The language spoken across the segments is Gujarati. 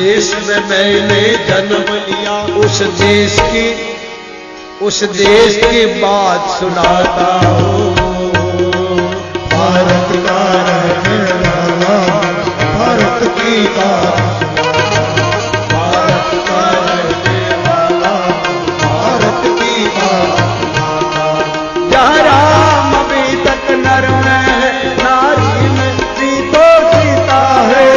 देश में मैंने जन्म लिया, उस देश की बात सुनाता हूँ। भारत का रहने वाला, भारत की बात, भारत का रहने वाला, भारत की बात। जहाँ राम अभी तक नर में है, नारी में भी तो सीता है।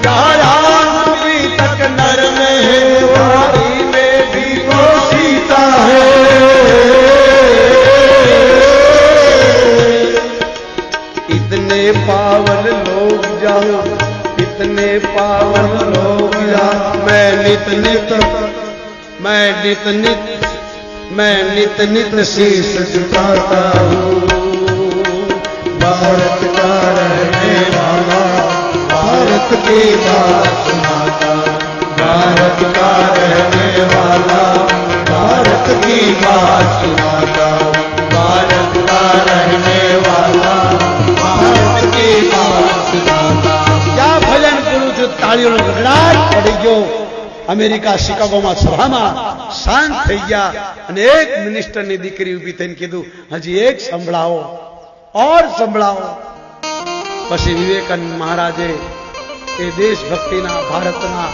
जहाँ राम अभी तक नर में है, नारी में भी तो सीता है। इतने पावन लोग जाओ, इतने पावन लोग जाओ, मैं नित नित शीश झुकाता हूँ। भारत का रहने वाला, भारत की बात सुनाता। भारत का रहने वाला, भारत की बात सुनाता। भारत का रहने वाला, भारत की बात सुनाता। क्या भजन करूं છું? તાળીઓનો ગગડાટ પડી ગયો। અમેરિકા શિકાગોમાં સભામાં શાંત થઈ ગયા અને એક મિનિસ્ટરની દીકરી ઊભી થઈને કીધું, હજી એક સંભળાવો, ઓર સંભળાવો। પછી વિવેકાનંદ મહારાજે એ દેશભક્તિના, ભારતના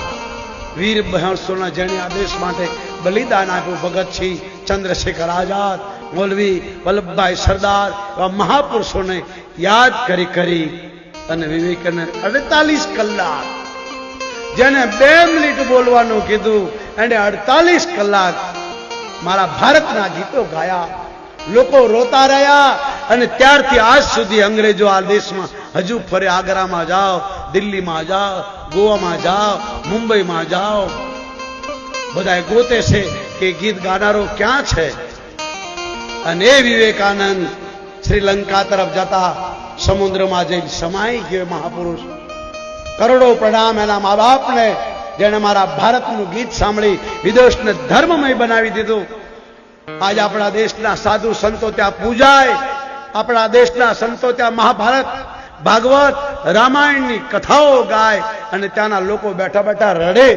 વીર બહેનોના જેણે આ દેશ માટે બલિદાન આપ્યું, ભગતસિંહ, ચંદ્રશેખર આઝાદ, મૌલવી વલ્લભભાઈ સરદાર, એવા મહાપુરુષોને યાદ કરી અને વિવેકાનંદ 48 કલાક, જેને 2 મિનિટ બોલવાનું કીધું એને 48 કલાક મારા ભારતના ગીતો ગાયા। લોકો રોતા રહ્યા અને ત્યારથી આજ સુધી અંગ્રેજો આ દેશમાં હજુ ફરે। આગ્રામાં જાઓ, દિલ્હીમાં જાઓ, ગોવામાં જાઓ, મુંબઈમાં જાઓ, બધા ગોતે છે કે ગીત ગાનારો ક્યાં છે। અને એ વિવેકાનંદ શ્રીલંકા તરફ જતા સમુદ્રમાં જઈને સમાઈ ગયો મહાપુરુષ। કરોડો પ્રણામ એના મા બાપને, જેણે મારા ભારતનું ગીત સાંભળી વિદેશને ધર્મમય બનાવી દીધું। આજ આપણા દેશના સાધુ સંતો ત્યાં પૂજાય, આપણા દેશના સંતો ત્યાં મહાભારત, ભાગવત, રામાયણની કથાઓ ગાય અને ત્યાંના લોકો બેઠા બેઠા રડે,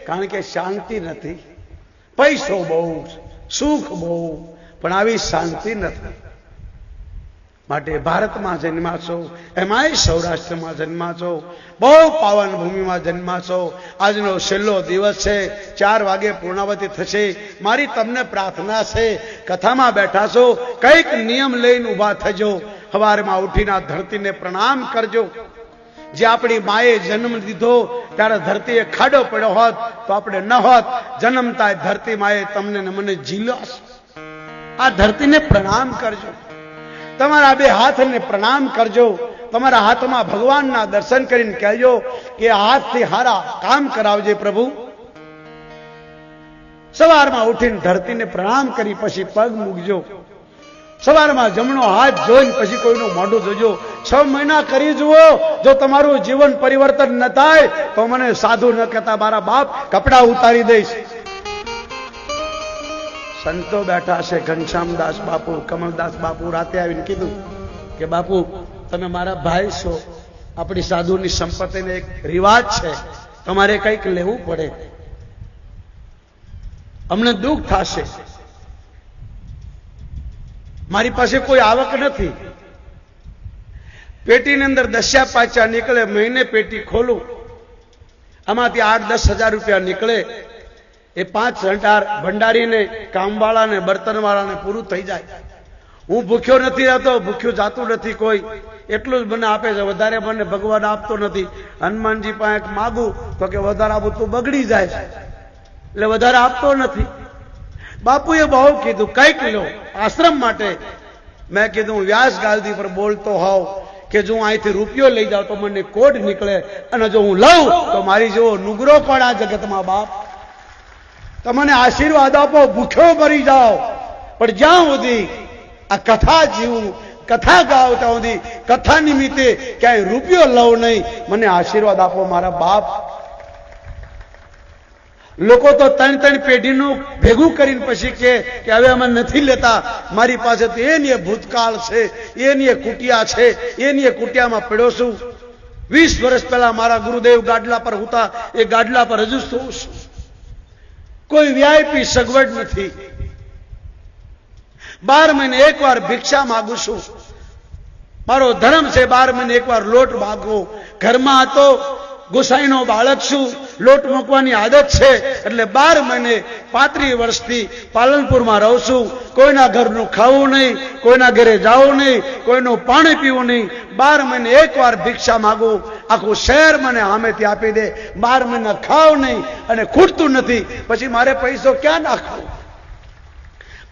કારણ કે શાંતિ નથી। પૈસો બહુ, સુખ બહુ, પણ આવી શાંતિ નથી। માટે ભારતમાં જન્મ્યા છો, એમાંય સૌરાષ્ટ્રમાં જન્મ્યા છો, બહુ પાવન ભૂમિમાં જન્મ્યા છો। આજનો છેલ્લો દિવસ છે, 4 વાગે પૂર્ણાવતી થશે। મારી તમને પ્રાર્થના છે, કથામાં બેઠા છો, કંઈક નિયમ લઈને ઊભા થજો। સવારમાં ઉઠીને ધરતીને પ્રણામ કરજો। જે આપણી માએ જન્મ દીધો ત્યારે ધરતીએ ખાડો પડ્યો હોત તો આપણે ન હોત। જન્મતા ધરતી માએ તમને ને મને ઝીલ્યો। આ ધરતીને પ્રણામ કરજો। તમારા 2 હાથને પ્રણામ કરજો। તમારા હાથમાં ભગવાનના દર્શન કરીને કહેજો કે હાથથી હારા કામ કરાવજે પ્રભુ। સવારમાં ઉઠીને ધરતીને પ્રણામ કરી પછી પગ મૂકજો। સવારમાં જમણો હાથ જોઈને પછી કોઈનું મોઢું જોજો। 6 મહિના કરી જુઓ, જો તમારું જીવન પરિવર્તન ન થાય તો મને સાધુ ન કહેતા, મારા બાપ કપડા ઉતારી દઈશ। સંતો બેઠા છે, ઘનશ્યામદાસ બાપુ, કમલદાસ બાપુ રાતે આવીને કીધું કે બાપુ તમે મારા ભાઈ છો, આપણી સાધુની સંપત્તિને એક રિવાજ છે, તમારે કંઈક લેવું પડે, અમને દુઃખ થશે। મારી પાસે કોઈ આવક નથી, પેટીની અંદર 10 પાછા નીકળે, મહિને પેટી ખોલું, આમાંથી 8-10 હજાર રૂપિયા નીકળે। એ 5 ઘંટાર ભંડારીને, કામવાળાને, બર્તનવાળાને પૂરું થઈ જાય। હું ભૂખ્યો નથી રહેતો, ભૂખ્યું જાતું નથી કોઈ, એટલું જ મને આપે છે, વધારે મને ભગવાન આપતો નથી। હનુમાનજી પાસે માગું તો કે વધારે આપું તો બગડી જાય, એટલે વધારે આપતો નથી। બાપુએ બહુ કીધું કંઈક લો આશ્રમ માટે। મેં કીધું હું વ્યાસ ગાદી પર બોલતો હોઉં કે જો હું અહીંથી રૂપિયો લઈ જાઉં તો મને કોડ નીકળે, અને જો હું લઉં તો મારી જેવો નુગરો કોણ આ જગતમાં બાપ। તમને આશીર્વાદ આપો, ભૂખ્યો મરી જાઓ, પણ જ્યાં સુધી આ કથા જીવું, કથા ગાવ ત્યાં સુધી કથા નિમિત્તે ક્યાંય રૂપિયો લઉં નહીં। મને આશીર્વાદ આપો મારા બાપ। લોકો તો 3 પેઢીનું ભેગું કરીને પછી કે હવે અમે નથી લેતા, મારી પાસે તો એની એ ભૂતકાળ છે, એની એ કુટિયા છે, એની એ કુટિયામાં પડ્યો છું. 20 વર્ષ પહેલા મારા ગુરુદેવ ગાડલા પર હતા, એ ગાડલા પર હજુ શું છું. કોઈ વીઆઈપી સગવડ નથી. 12 મહિને એકવાર ભિક્ષા માંગુ છું. મારો ધર્મ છે 12 મહિને એકવાર લોટ માંગવો. ઘરમાં હતો, ગોસાઈનો બાળક છું, લોટ મૂકવાની આદત છે, એટલે 12 મહિને 35 વર્ષથી પાલનપુરમાં રહું છું. કોઈના ઘરનું ખાવું નહીં, કોઈના ઘરે જવું નહીં, કોઈનું પાણી પીવું નહીં. 12 મહિને એકવાર ભિક્ષા માંગુ, આખું શહેર મને સામેથી આપી દે. 12 મહિના ખાવ નહીં અને ખૂટતું નથી, પછી મારે પૈસો ક્યાં નાખવો?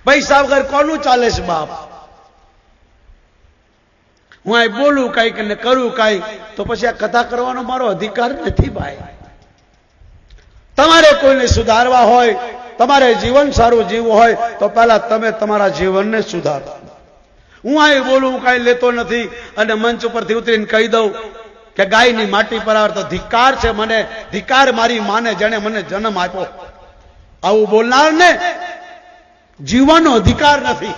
પૈસા વગર કોનું ચાલે છે બાપ? હું અહીં બોલું કઈક ને કરું કઈક, તો પછી આ કથા કરવાનો મારો અધિકાર નથી ભાઈ. તમારે કોઈને સુધારવા હોય, તમારે જીવન સારું જીવવું હોય, તો પહેલા તમે તમારા જીવનને સુધારો. હું અહીં બોલું, હું કઈ લેતો નથી અને મંચ ઉપરથી ઉતરીને કહી દઉં કે ગાયની માટી પર આવે તો ધિક્કાર છે મને, ધિક્કાર મારી માને જેણે મને જન્મ આપ્યો. આવું બોલનાર ને જીવવાનો અધિકાર નથી.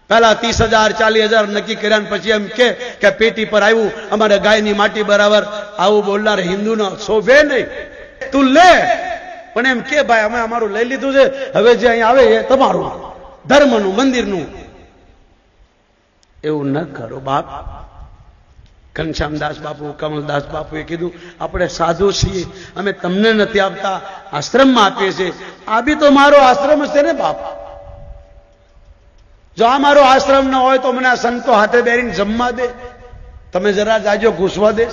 પહેલા 30,000 40,000 નક્કી કર્યા પછી એમ કે પેટી પર આવ્યું અમારે ગાયની માટી બરાબર. આવું બોલનાર હિન્દુનો શોભે નહીં. તું લે, પણ એમ કે ભાઈ અમે અમારું લઈ લીધું છે, હવે જે અહીં આવે એ તમારું, ધર્મનું, મંદિરનું. એવું ન કરો બાપ. ઘનશ્યામદાસ બાપુ, કમલદાસ બાપુએ કીધું આપણે સાધુ છીએ, અમે તમને નથી આપતા, આશ્રમમાં આપીએ છીએ. આ બી તો મારો આશ્રમ છે ને બાપ. જો આ મારો આશ્રમ ન હોય તો મને આ સંતો હાથે બેરીને જમવા દે? તમે જરા જાજો ઘૂસવા દે?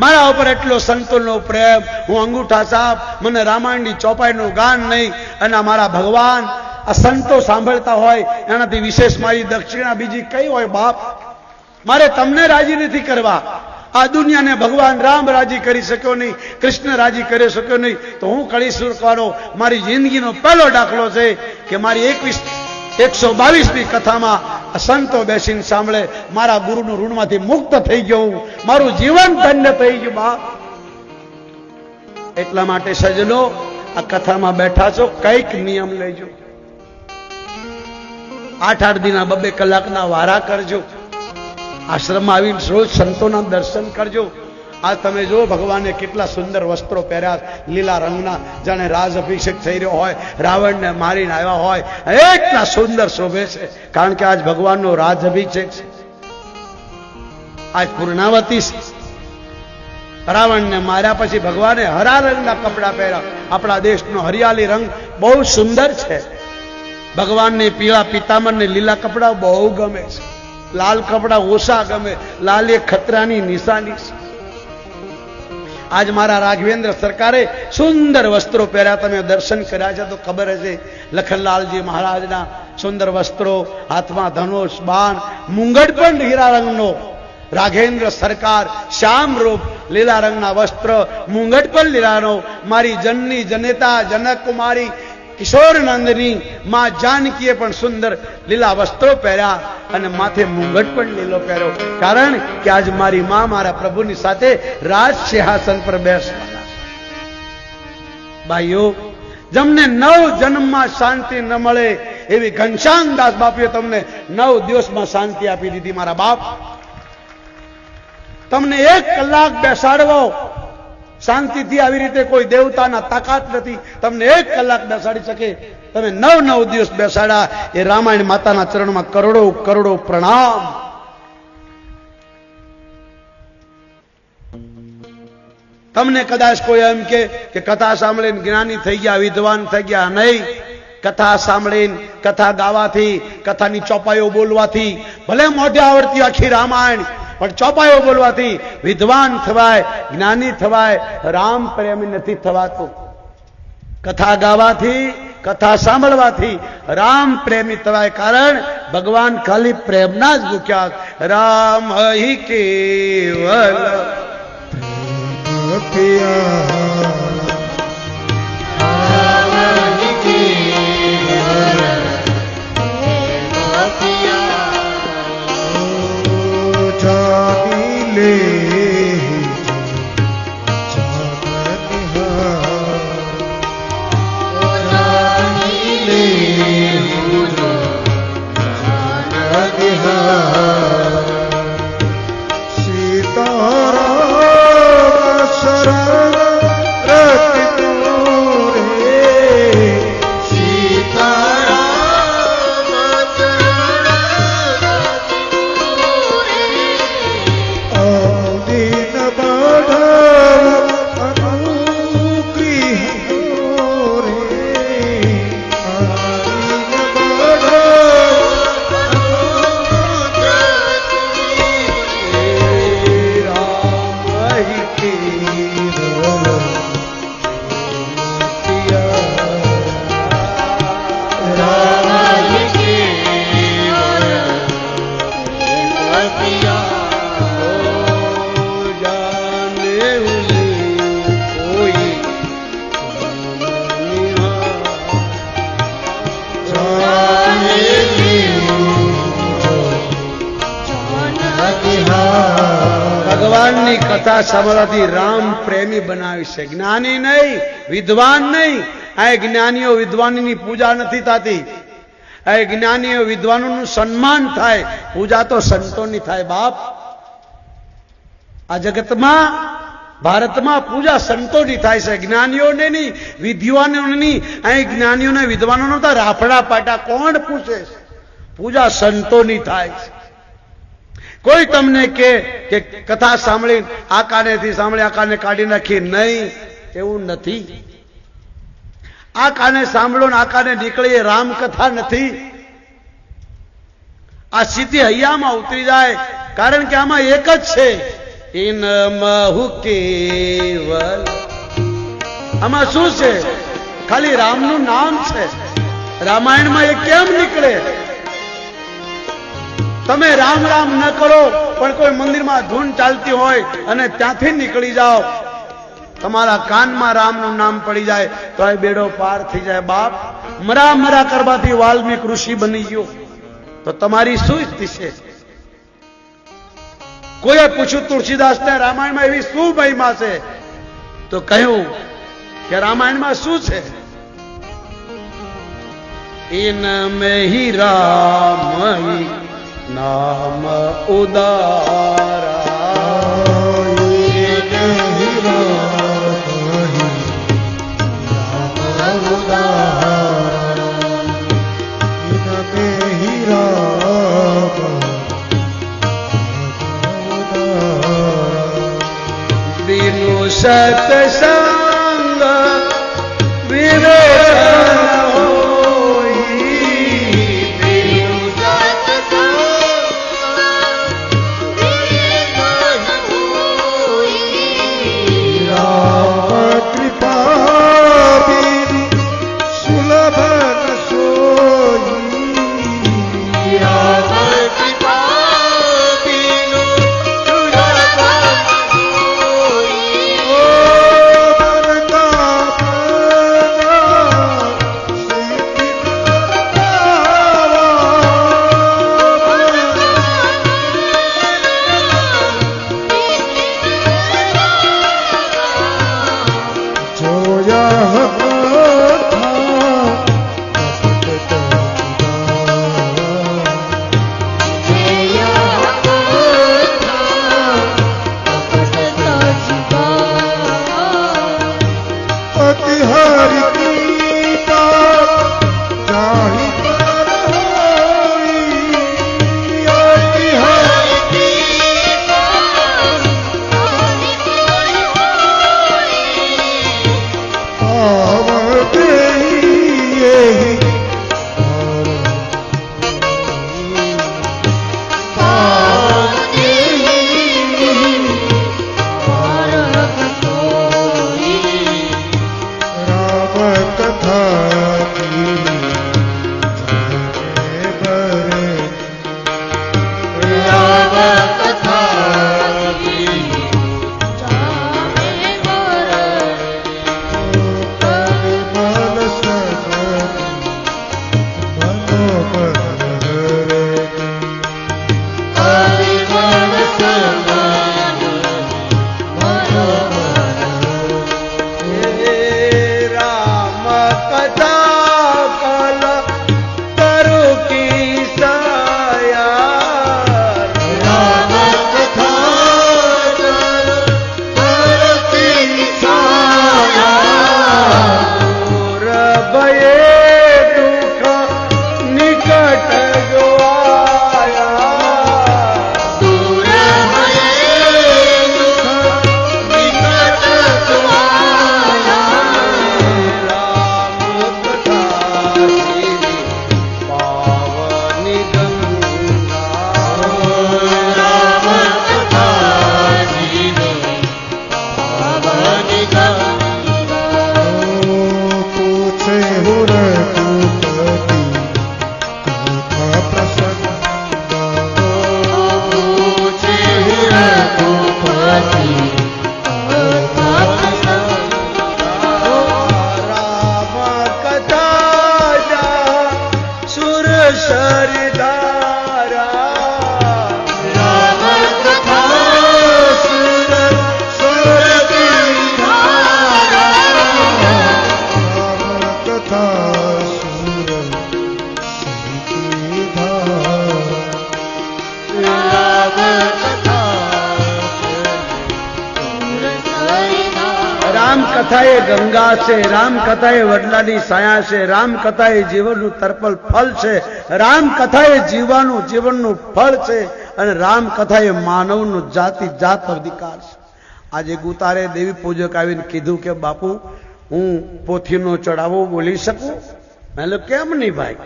મારા ઉપર એટલો સંતોનો પ્રેમ, હું અંગૂઠા સાપ, મને રામાયણની ચોપાઈનું ગાન નહીં, અને મારા ભગવાન આ સંતો સાંભળતા હોય એનાથી વિશેષ મારી દક્ષિણા બીજી કઈ હોય બાપ? મારે તમને રાજી નથી કરવા. આ દુનિયાને ભગવાન રામ રાજી કરી શક્યો નહીં, કૃષ્ણ રાજી કરી શક્યો નહીં, તો હું કરી શકવાનો? મારી જિંદગીનો પહેલો દાખલો છે કે મારી 122મી કથામાં સંતો બેસીને સાંભળે, મારા ગુરુનું ઋણમાંથી મુક્ત થઈ ગયો, મારું જીવન ધન્ય થઈ ગયું બાપ. એટલા માટે સજ્જનો, આ કથામાં બેઠા છો, કઈક નિયમ લેજો. 8 દિના 2 કલાકના વારા કરજો. આશ્રમમાં આવીને રોજ સંતોના દર્શન કરજો. આ તમે જો ભગવાને કેટલા સુંદર વસ્ત્રો પહેર્યા, લીલા રંગના, જાણે રાજ અભિષેક થઈ રહ્યો હોય, રાવણને મારીને આવ્યા હોય, એટલા સુંદર શોભે છે. કારણ કે આજ ભગવાનનો રાજ અભિષેક છે, આજ પૂર્ણાવતી છે. રાવણને માર્યા પછી ભગવાને હરા રંગના કપડા પહેર્યા. આપણા દેશનો હરિયાળી રંગ બહુ સુંદર છે. ભગવાનને પીળા પિતાંબર ને લીલા કપડા બહુ ગમે છે, લાલ કપડા ઓછા ગમે. લાલ એ ખતરાની નિશાની છે. આજ મારા રાઘવેન્દ્ર સરકારે સુંદર વસ્ત્રો પહેર્યા, તમે દર્શન કર્યા છે તો ખબર હશે. લખનલાલજી મહારાજના સુંદર વસ્ત્રો, હાથમાં ધનુષ, બાણ, મુંગટ પણ હીરા રંગનો. રાઘવેન્દ્ર સરકાર શ્યામ રૂપ, લીલા રંગના વસ્ત્ર, મુંગટ પણ લીલાનો. મારી જનની જનેતા જનક કુમારી કિશોર નંદની માં જાનકીએ પણ સુંદર લીલા વસ્ત્રો પહેર્યા અને માથે મુંગટ પણ લીલો પહેર્યો. કારણ કે આજ મારી માં મારા પ્રભુની સાથે રાજ સિંહાસન પર બેસવાના. ભાઈઓ, જેમને 9 જન્મમાં શાંતિ ન મળે એવી ઘનશ્યામદાસ બાપુએ તમને 9 દિવસમાં શાંતિ આપી દીધી. મારા બાપ, તમને 1 કલાક બેસાડવો શાંતિથી, આવી રીતે કોઈ દેવતાના તાકાત નથી તમને 1 કલાક બેસાડી શકે. તમે 9 દિવસ બેસાડા, એ રામાયણ માતાના ચરણમાં કરોડો કરોડો પ્રણામ. તમને કદાચ કોઈ એમ કે કથા સાંભળીને જ્ઞાની થઈ ગયા, વિદ્વાન થઈ ગયા. નહીં. કથા સાંભળીને, કથા ગાવાથી, કથાની ચોપાઈઓ બોલવાથી, ભલે મોઢે આવડતી આખી રામાયણ, પણ ચોપાઈઓ બોલવાથી વિદ્વાન થવાય, જ્ઞાની થવાય, રામ પ્રેમી નથી થવાતું. કથા ગાવાથી, કથા સાંભળવાથી રામ પ્રેમી થવાય. કારણ ભગવાન ખાલી પ્રેમના જ ભૂખ્યા. રામ હિ કેવલ सीताराम रखो रे सीताराम दिन बढ़ाओ अनुग्रह रे ભગવાનની કથા સાંભળવાથી રામ પ્રેમી બનાવી છે, જ્ઞાની નહીં, વિદ્વાન નહીં. આ જ્ઞાનીઓ વિદ્વાનની પૂજા નથી થતી. આ જ્ઞાનીઓ વિદ્વાનોનું સન્માન થાય, પૂજા તો સંતોની થાય. બાપ, આ જગતમાં ભારતમાં પૂજા સંતોની થાય છે, જ્ઞાનીઓને નહીં, વિદ્વાનોને નહીં. અહીં જ્ઞાનીઓને વિદ્વાનોનો તો રાફડા પાટા કોણ પૂછે? પૂજા સંતોની થાય છે. કોઈ તમને કે કથા સાંભળી આ કાનેથી સાંભળી આ કાને કાઢી નાખી, નહીં, એવું નથી. આ કાને સાંભળો ને આ કાને નીકળી, એ રામકથા નથી. આ સીધી હૈયામાં ઉતરી જાય, કારણ કે આમાં એક જ છે, ઇનમહુ કેવલ. આમાં શું છે? ખાલી રામનું નામ છે. રામાયણમાં એ કેમ નીકળે? તમે રામ રામ ન કરો, પણ કોઈ મંદિરમાં ધૂન ચાલતી હોય અને ત્યાંથી નીકળી જાઓ, તમારા કાનમાં રામનું નામ પડી જાય તો આ બેડો પાર થઈ જાય. બાપ, મરા મરા કરવાથી વાલ્મીક ઋષિ બની ગયો, તો તમારી શું સ્થિતિ છે? કોઈએ પૂછ્યું તુલસીદાસને રામાયણમાં એવી શું મહિમા છે? તો કહ્યું કે રામાયણમાં શું છે? ઇનમે હી રામ નામ ઉદારા, बिनु सत्संग विवेचन होई, बिनु सत्संग विवेचन होई, राम कृपा बिनु सुलभ न सोई, राम कृपा बिनु सुलभ न सोई। કથા એ ગંગા છે, રામ કથા એ વડલાની છાયા છે, રામ કથા એ જીવનનું તર્પલ ફળ છે, રામ કથા એ જીવનનું ફળ છે, અને રામ કથા એ માનવનો જાતિ જાત અધિકાર છે. આજે ગુતારે દેવી પૂજક આવીને કીધું કે બાપુ હું પોથીનો ચડાવો બોલી શકું? મેં કહ્યું કેમ નહીં ભાઈ,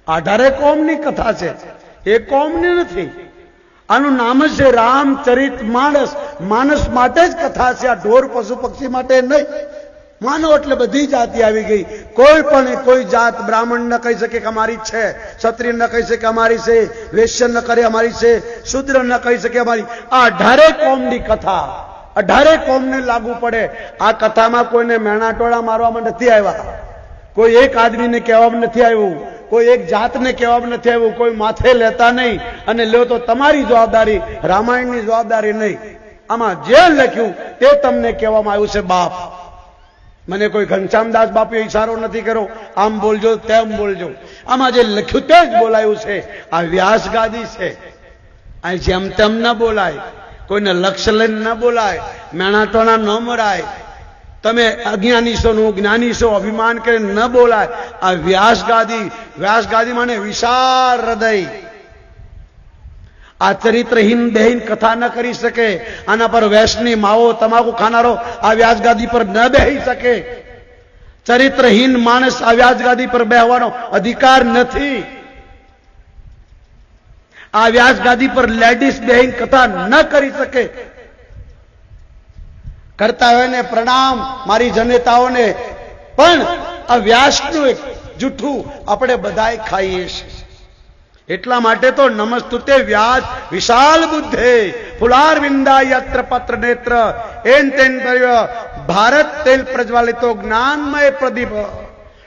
18 કોમની કથા છે, એ કોમની નથી. આનું નામ જ છે રામચરિત માનસ. માનસ માટે જ કથા છે, આ ઢોર પશુ પક્ષી માટે નહીં. માનવ એટલે બધી જાતિ આવી ગઈ. કોઈ જાત બ્રાહ્મણ ન કહી શકે કે અમારી છે, ક્ષત્રિય ન કહી શકે અમારી છે, વૈશ્ય ન કરે અમારી છે, શૂદ્ર ન કહી શકે અમારી. આ 18 કોમની કથા 18 કોમને લાગુ પડે. આ કથામાં કોઈને મેણાટોળા મારવામાં નથી આવ્યા, કોઈ એક આદમીને કહેવામાં નથી આવ્યું, કોઈ એક જાતને કહેવામાં નથી આવ્યું, કોઈ માથે લેતા નહીં અને લ્યો તો તમારી જવાબદારી, રામાયણની જવાબદારી નહીં. આમાં જે લખ્યું તે તમને કહેવામાં આવ્યું છે. બાપ, મને કોઈ ઘનશ્યામદાસ બાપુએ ઈશારો નથી કર્યો આમ બોલજો તેમ બોલજો. આમાં જે લખ્યું તે જ બોલાયું છે. આ વ્યાસ ગાદી છે, અહીં જેમ તેમ ન બોલાય, કોઈને લક્ષ્ય લઈને ન બોલાય, મેણાટોણા ન મરાય, તમે અજ્ઞાની છો નું જ્ઞાની છો અભિમાન કરીને ન બોલાય. આ વ્યાસ ગાદી માને વિશાળ હૃદય. આ ચરિત્રહીન બહેન કથા ન કરી શકે. આના પર વૈષ્ણવી માવો તમાકુ ખાનારો આ વ્યાસ ગાદી પર ન બેહી શકે. ચરિત્રહીન માણસ આ વ્યાસ ગાદી પર બેહવાનો અધિકાર નથી. આ વ્યાસ ગાદી પર લેડીઝ બહેન કથા ન કરી શકે. કરતા હોય ને પ્રણામ મારી જનેતાઓને, પણ આ વ્યાસનું એક જૂઠું આપણે બધાય ખાઈએ છીએ. એટલા માટે તો નમસ્તુતે વ્યાસ વિશાલ બુદ્ધે ફુલાર વિંદા યત્ર પત્ર નેત્ર એન તેન ભારત તેલ પ્રજ્વાલિતો જ્ઞાનમય પ્રદીપ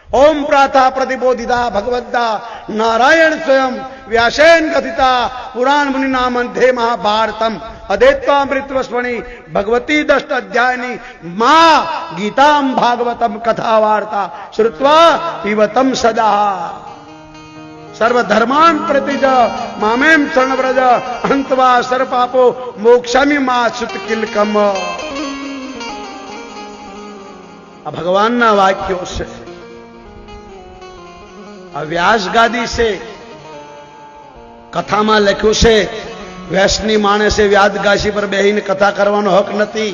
ઓમ પ્રાથા પ્રતિબોધિતા ભગવદ્દા નારાયણ સ્વયં વ્યાસેન કથિતા પુરાણ મુનિના મધ્યે મહાભારતમ અદેત્વામૃતવસ્વણી ભગવતી 10 અધ્યાયની મા ગીતામ ભાગવતમ કથા વાર્તા શ્રુત્વા પીવતમ સદા સર્વધર્માન પ્રતિજ મામેમ શરણવ્રજ અંતવા સર્વપાપો મોક્ષામી મા સુત કિલકમ. આ ભગવાનના વાક્યો છે. આ વ્યાસ ગાદી છે. કથામાં લખ્યું છે વૈષ્ણવી માણસે વ્યાસ ગાદી પર બેહીને કથા કરવાનો હક નથી.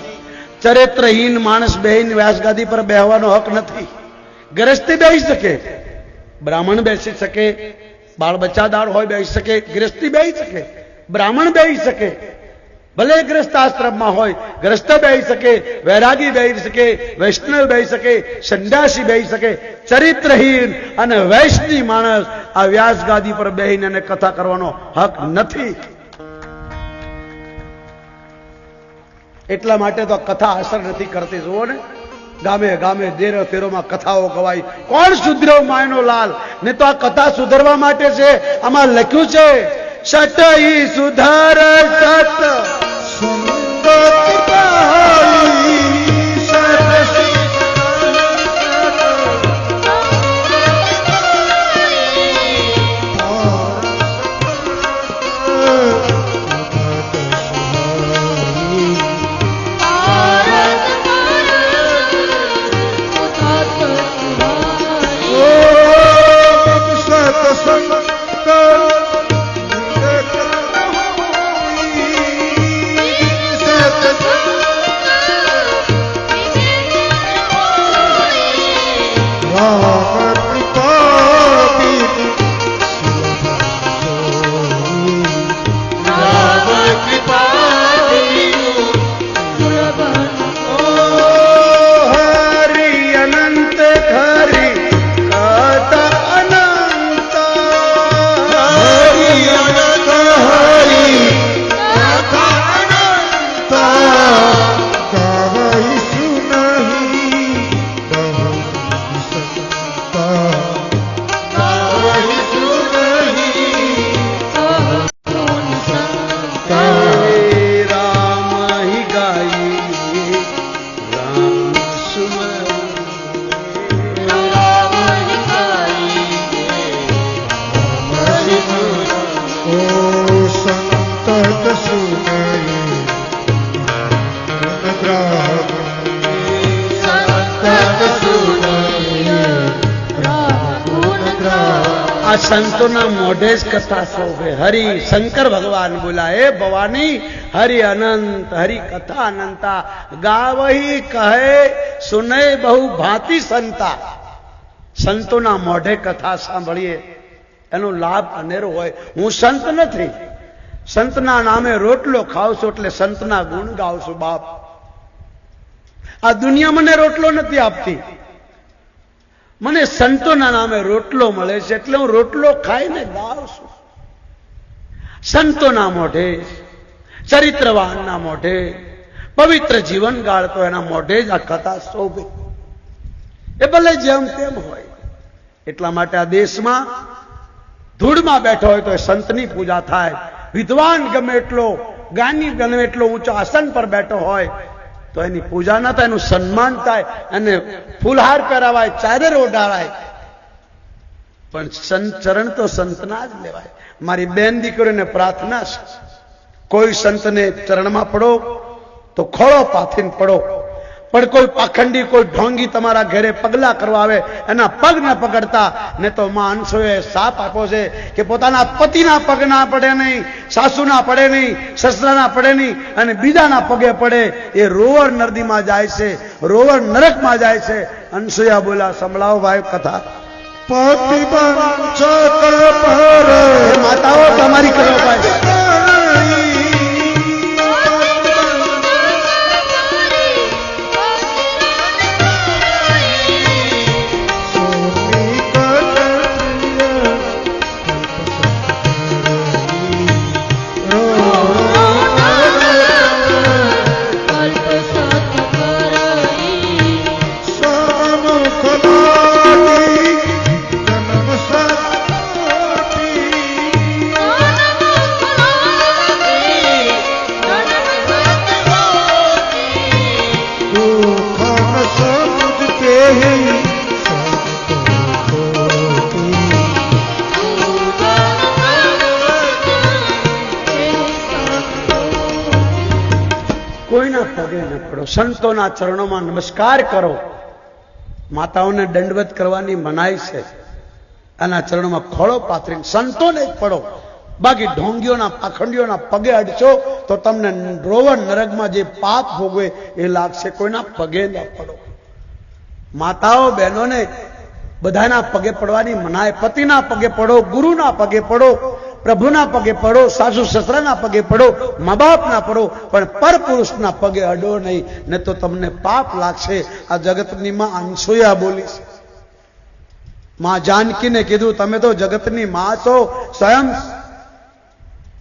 ચરિત્રહીન માણસ બેહીને વ્યાસ ગાદી પર બેહવાનો હક નથી. ગૃહસ્થી બેસી શકે, બ્રાહ્મણ બેસી શકે, બાળ બચ્ચાદાર હોય બેસી શકે, ગૃહસ્થી બેસી શકે, બ્રાહ્મણ બેસી શકે, ભલે ગ્રસ્ત આશ્રમમાં હોય ગ્રસ્ત બેસી શકે, વૈરાગી બેસી શકે, વૈષ્ણવ બેસી શકે, સંન્યાસી બેસી શકે. ચરિત્રહીન અને વૈષ્ણવી માણસ આ વ્યાસ ગાદી પર બેહીને એને કથા કરવાનો હક નથી. એટલા માટે તો કથા અસર નથી કરતી. જુઓ ને, ગામે ગામે દેરો તેરોમાં કથાઓ ગવાય. કોણ સુધર્યો માયનો લાલ? ને તો આ કથા સુધરવા માટે છે. આમાં લખ્યું છે સટઈ સુધર સત આ સંતોના મોઢે જ કથા શોભે. હરિ શંકર ભગવાન બોલા, હે ભવાની હરિ અનંત હરિ કથા અનંતા ગાવહી કહે સુનય બહુ ભાંતિ સંતા. સંતોના મોઢે કથા સાંભળીએ એનો લાભ અનેરો હોય. હું સંત નથી, સંતના નામે રોટલો ખાવ છું એટલે સંતના ગુણ ગાવ છું. બાપ, આ દુનિયા મને રોટલો નથી આપતી, મને સંતોના નામે રોટલો મળે છે એટલે હું રોટલો ખાઈને ગાવ છું. સંતોના મોઢે, ચરિત્રવાનના મોઢે, પવિત્ર જીવન ગાળતો એના મોઢે જ આ કથા શોભે. એ ભલે જેમ તેમ હોય. એટલા માટે આ દેશમાં ધૂળમાં બેઠો હોય તો એ સંતની પૂજા થાય. વિદ્વાન ગમે એટલો, જ્ઞાની ગમે એટલો ઊંચા આસન પર બેઠો હોય તો એની પૂજા ના થાય, એનું સન્માન થાય, અને ફૂલહાર પહેરાવાય, ચાદર ઓઢાવાય, પણ સંત ચરણ તો સંતના જ લેવાય. મારી બેન દીકરીઓને પ્રાર્થના છે, કોઈ સંતને ચરણમાં પડો તો ખોળો પાથીને પડો. પણ કોઈ પાખંડી, કોઈ ઢોંગી તમારા ઘરે પગલા કરવા આવે એના પગ ન પકડતા. ને તો માં અનસુએ શાપ આપ્યો છે કે પોતાના પતિના પગ ના પડે નહીં, સાસુના પડે નહીં, સસરાના પડે નહીં, અને બીજાના પગે પડે એ રોવર નદીમાં જાય છે, રોવર નરકમાં જાય છે. અનસુયા બોલા, સંભળાવો ભાઈ કથા. માતાઓ તમારી કરો ભાઈ. કોઈના પગે ન પડો, સંતોના ચરણોમાં નમસ્કાર કરો. માતાઓને દંડવત કરવાની મનાઈ છે, આના ચરણોમાં ખોળો પાથરીને સંતોને જ પડો. બાકી ઢોંગીઓના, પાખંડીઓના પગે અડશો તો તમને રોવર નરકમાં જે પાપ ભોગવે એ લાગશે. કોઈના પગે ન પડો. માતાઓ બહેનોને બધાના પગે પડવાની મનાય. પતિના પગે પડો, ગુરુના પગે પડો, પ્રભુના પગે પડો, સાસુ સસરાના પગે પડો, મા બાપના પડો, પણ પરપુરુષના પગે અડો નહીં, ને તો તમને પાપ લાગશે. આ જગતની માં અનસુયા બોલી છે. માં જાનકીને કીધું, તમે તો જગતની માં છો, સ્વયં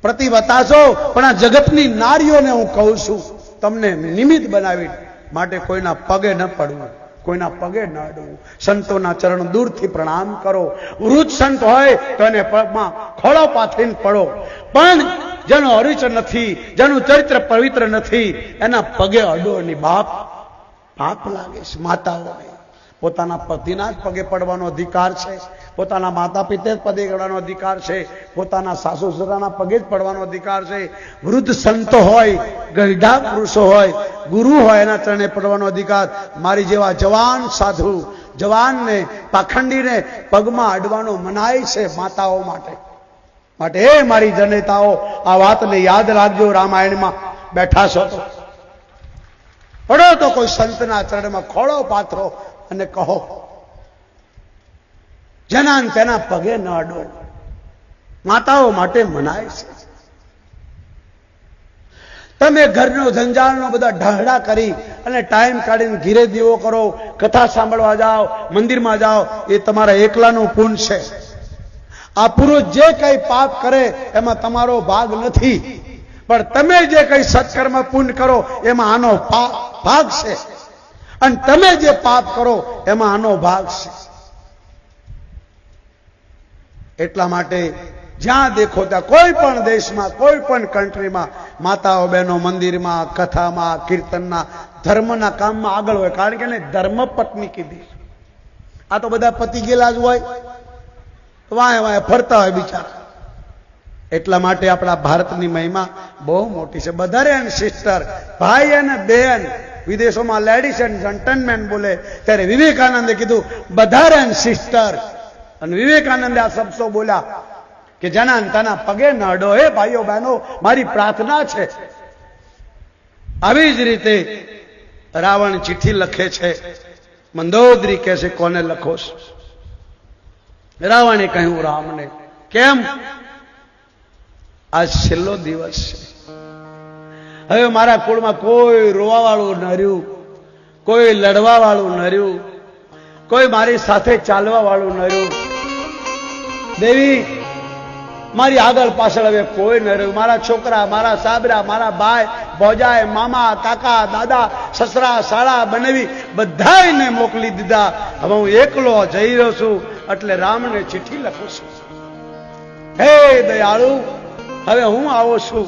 પ્રતિવતા છો, પણ આ જગતની નારીઓને હું કહું છું, તમને નિમિત્ત બનાવી માટે કોઈના પગે ન પડવું, કોઈના પગે ન અડવું. સંતોના ચરણ દૂરથી પ્રણામ કરો. વૃદ્ધ સંત હોય તો એને પગમાં ખોળો પાથરીને પડો. પણ જેનો અરિચર નથી, જેનું ચરિત્ર પવિત્ર નથી, એના પગે અડો નહીં. બાપ, પાપ લાગે છે. માતાઓને પોતાના પતિના જ પગે પડવાનો અધિકાર છે, પોતાના માતા પિતા જ પગે પડવાનો અધિકાર છે, પોતાના સાસુ સસરાના પગે જ પડવાનો અધિકાર છે. વૃદ્ધ સંતો હોય, ગઢા પુરુષો હોય, ગુરુ હોય, એના ચરણે પડવાનો અધિકાર. મારી જેવા જવાન સાધુ, જવાનને, પાખંડીને પગમાં અડવાનો મનાય છે માતાઓ માટે. માટે હે મારી જનેતાઓ, આ વાતને યાદ રાખજો. રામાયણમાં બેઠા છો તો પડો તો કોઈ સંતના ચરણમાં ખોળો પાથરો અને કહો, જેના તેના પગે ન અડો. માતાઓ માટે મનાય છે. તમે ઘરનો જંજાળનો બધા ઢહડા કરી અને ટાઈમ કાઢીને ઘીરે દીવો કરો, કથા સાંભળવા જાઓ, મંદિરમાં જાઓ, એ તમારા એકલાનું પુણ્ય છે. આ પુરુષ જે કઈ પાપ કરે એમાં તમારો ભાગ નથી, પણ તમે જે કઈ સત્કર્મ પુણ્ય કરો એમાં આનો ભાગ છે, અને તમે જે પાપ કરો એમાં આનો ભાગ છે. એટલા માટે જ્યાં દેખો ત્યાં, કોઈ પણ દેશમાં, કોઈ પણ કન્ટ્રીમાં માતાઓ બહેનો મંદિરમાં, કથામાં, કીર્તનના, ધર્મના કામમાં આગળ હોય. કારણ કે એને ધર્મ પત્ની કીધી. આ તો બધા પતિ ગયેલા જ હોય, વાય વાય ફરતા હોય બિચારા. એટલા માટે આપણા ભારતની મહિમા બહુ મોટી છે. બ્રધર એન્ડ સિસ્ટર, ભાઈ અને બહેન. વિદેશોમાં લેડીઝ એન્ડ જેન્ટલમેન બોલે, ત્યારે વિવેકાનંદે કીધું બ્રધર એન્ડ સિસ્ટર. અને વિવેકાનંદે આ શબ્દો બોલ્યા કે જેના તેના પગે ન અડો. હે ભાઈઓ બહેનો, મારી પ્રાર્થના છે. આવી જ રીતે રાવણ ચિઠ્ઠી લખે છે. મંદોદરી કહે છે કોને લખો છો? રાવણે કહ્યું રામને. કેમ? આજ છેલ્લો દિવસ છે. હવે મારા કુળમાં કોઈ રોવા વાળું ન રહ્યું, કોઈ લડવા વાળું ન રહ્યું, કોઈ મારી સાથે ચાલવા વાળું ન રહ્યું. દેવી, મારી આગળ પાછળ હવે કોઈ ન રહ્યું. મારા છોકરા, મારા સાબરા, મારા ભાઈ ભોજાય, મામા, કાકા, દાદા, સસરા, સાળા, બનેવી બધાને મોકલી દીધા. હવે હું એકલો જઈ રહ્યો છું. એટલે રામને ચિઠ્ઠી લખું છું. હે દયાળુ, હવે હું આવો છું.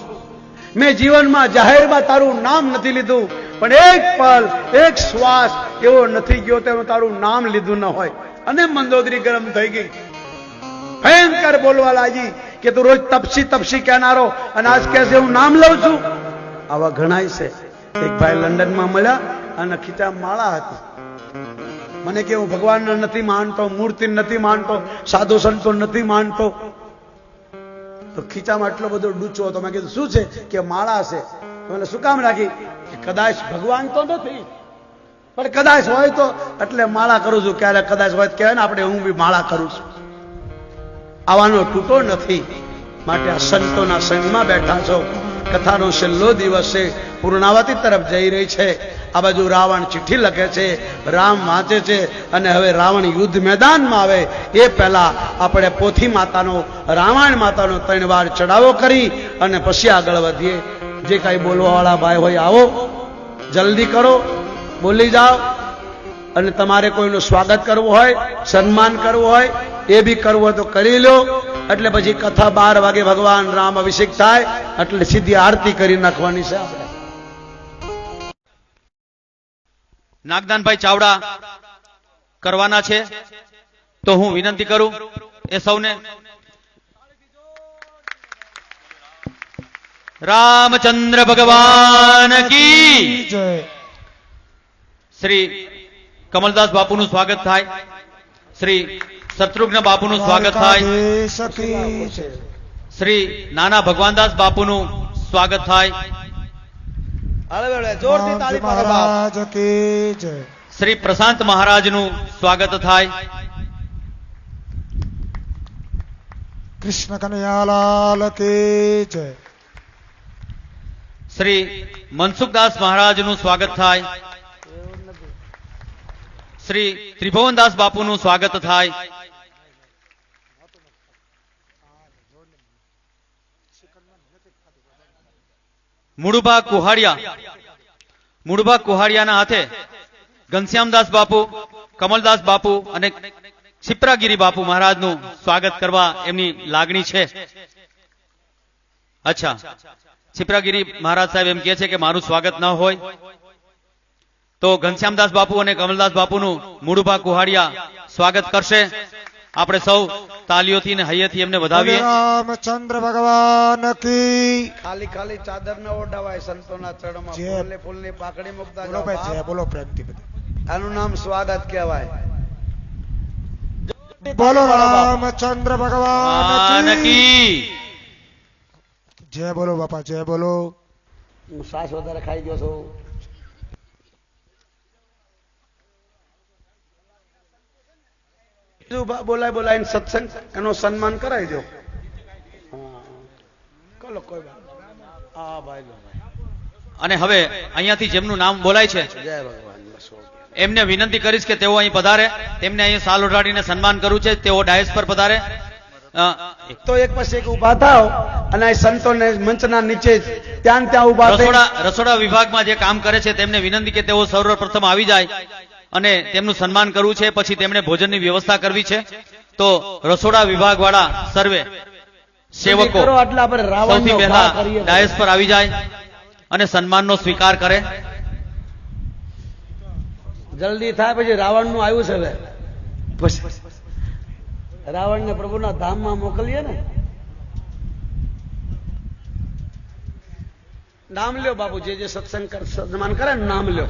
મેં જીવનમાં જાહેરમાં તારું નામ નથી લીધું, પણ એક પલ, એક શ્વાસ એવો નથી ગયો તેનું તારું નામ લીધું ન હોય. અને મંદોદરી ગરમ થઈ ગઈ, ભયંકર બોલવા લાગી કે તું રોજ તપસી તપસી કહેનારો, અને આજ કહેશે હું નામ લઉં છું. આવા ઘણાય છે. એક ભાઈ લંડનમાં મળ્યા અને ખીચા માળા હતી. મને કે હું ભગવાનને નથી માનતો, મૂર્તિ નથી માનતો, સાધુ સંતો નથી માનતો. તો ખીચામાં એટલો બધો ડૂચો હતો. મેં કીધું શું છે? કે માળા છે. મને શું કામ રાખી? કે કદાચ ભગવાન તો નથી, પણ કદાચ હોય તો એટલે માળા કરું છું. ક્યારે કદાચ હોય તો કહેવાય ને આપણે, હું બી માળા કરું છું. આવાનો તૂટો નથી. માટે આ સંતોના સંગમાં બેઠા છો. કથાનો છેલ્લો દિવસ છે, પૂર્ણાવતી તરફ જઈ રહી છે. આ બાજુ રાવણ ચિઠ્ઠી લખે છે, રામ વાંચે છે. અને હવે રાવણ યુદ્ધ મેદાનમાં આવે એ પહેલા આપણે પોથી માતાનો, રામાયણ માતાનો 3 વાર ચડાવો કરી અને પછી આગળ વધીએ. જે કાંઈ બોલવા વાળા ભાઈ હોય આવો, જલ્દી કરો, બોલી જાઓ. અને તમારે કોઈનું સ્વાગત કરવું હોય, સન્માન કરવું હોય, એ બી કરવું હોય તો કરી લો. એટલે પછી કથા 12 વાગે ભગવાન રામ અભિષેક થાય એટલે સીધી આરતી કરી નાખવાની છે. આપણે નાગદાનભાઈ ચાવડા કરવાના છે, તો હું વિનંતી કરું એ સૌને. રામચંદ્ર ભગવાન કી જય. શ્રી કમલદાસ બાપુનું સ્વાગત થાય, શ્રી શત્રુઘ્ન બાપુનું સ્વાગત થાય, સખી જય. શ્રી નાના ભગવાનદાસ બાપુનું સ્વાગત થાય, જોરથી તાળી પાડો બાપ. મહારાજ કી જય. શ્રી પ્રશાંત મહારાજનું સ્વાગત થાય, કૃષ્ણ કનૈયાલાલ કી જય. શ્રી મનસુખદાસ મહારાજનું સ્વાગત થાય, શ્રી ત્રિભુવનદાસ બાપુનું સ્વાગત થાય, મુડુભા કુહાડિયાના હાથે ઘનશ્યામદાસ બાપુ, કમલદાસ બાપુ અને ક્ષિપ્રાગીરી બાપુ મહારાજનું સ્વાગત કરવા એમની લાગણી છે. અચ્છા, ક્ષિપ્રાગીરી મહારાજ સાહેબ એમ કહે છે કે મારું સ્વાગત ન હોય તો ઘનશ્યામદાસ બાપુ અને કમલદાસ બાપુનું મુડુભા કુહાડિયા સ્વાગત કરશે. આપણે સૌ તાલીઓથી ને હૈયેથી એમને વધાવીએ. રામચંદ્ર ભગવાન કી. ખાલી ખાલી ચાદર ન ઓઢાવાય સંતોના ચરણમાં. જય. ફૂલે ફૂલની પાકડી મુકતા બોલો જાઓ ભાઈ જય બાપ. બોલો પ્રેમથી બધા. આનું નામ સ્વાગત કહેવાય. બોલો રામચંદ્ર ભગવાન ભગવાન કી. કી જય બોલો બાપા જય બોલો. હું શ્વાસ વધારે ખાઈ ગયો છું. બોલાય બોલાય સત્સંગ એનો સન્માન કરાવી દો. કલો કોઈ વાત. હા ભાઈ લો ભાઈ. અને હવે અહીંયાથી જેમનું નામ બોલાય છે જય ભગવાન. બસો. એમને વિનંતી કરીશ કે તેઓ અહીં પધારે. તેમને અહીં સાલ ઓઢાડીને સન્માન કરવું છે. તેઓ ડાયસ પર પધારે. તો એક પછી એક ઉભા થાવ અને આ સંતોને મંચના નીચે ત્યાં ઉભા થઈ રસોડા વિભાગમાં જે કામ કરે છે તેમને વિનંતી કે તેઓ સર્વપ્રથમ આવી જાય અને તેમનું સન્માન કરવું છે. પછી તેમણે ભોજનની વ્યવસ્થા કરવી છે. તો રસોડા વિભાગ વાળા સર્વે સેવકો કરો એટલે આપણે રાવણનો સૌથી પહેલા ઘા કરીએ. ડાયસ પર આવી જાય અને સન્માનનો સ્વીકાર કરે. જલ્દી થાય પછી રાવણ નું આવ્યું છે હવે. પછી રાવણ ને પ્રભુના ધામમાં મોકલીએ ને. નામ લ્યો બાપુ, જે જે સત્સંગ સન્માન કરે ને નામ લ્યો.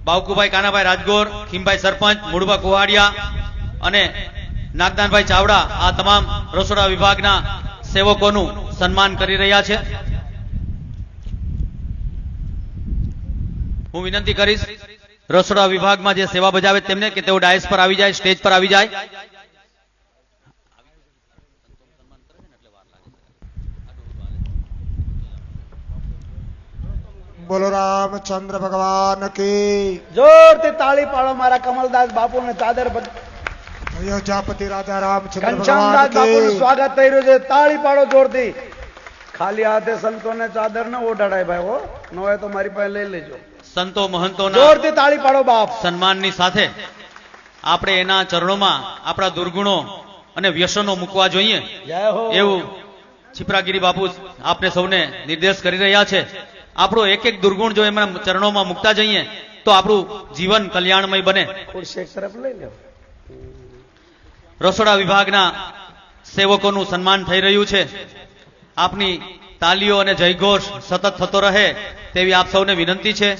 બાવકુભાઈ કાનાભાઈ રાજગોર, ખીમભાઈ સરપંચ, મુડુભા કુહાડિયા અને નાગદાનભાઈ ચાવડા આ તમામ રસોડા વિભાગના સેવકોનું સન્માન કરી રહ્યા છે. હું વિનંતી કરીશ રસોડા વિભાગમાં જે સેવા બજાવે તેમને કે તેઓ ડાયસ પર આવી જાય, સ્ટેજ પર આવી જાય. બોલો રામચંદ્ર ભગવાન કી. જોરથી તાળી પાડો મારા કમલદાસ બાપુને ચાદર અયોધ્યાપતિ રાજા રામચંદ્ર ઘનશ્યામદાસ ભગવાન બાપુનું કી. સ્વાગત થઈ રહ્યું છે. તાળી પાડો જોરથી. ખાલી હાથે સંતોને ચાદર ન ઓઢાડાય ભાઈ હો, ન હોય તો મારી પાસે લઈ લેજો. સંતો મહંતોના જોરથી તાળી પાડો બાપ. સન્માનની સાથે આપણે એના ચરણોમાં આપણા દુર્ગુણો અને વ્યસનો મૂકવા જોઈએ જય હો. એવું છીપરાગીરી બાપુ આપને સૌને નિર્દેશ કરી રહ્યા છે. આપણો એક એક દુર્ગુણ જો એમના ચરણોમાં મૂકતા જઈએ તો આપણું જીવન કલ્યાણમય બને. ખુરશી એક તરફ લઈ લો. રસોડા વિભાગના સેવકોનું સન્માન થઈ રહ્યું છે. આપની તાલીઓ અને જયઘોષ સતત થતો રહે તેવી આપ સૌને વિનંતી છે.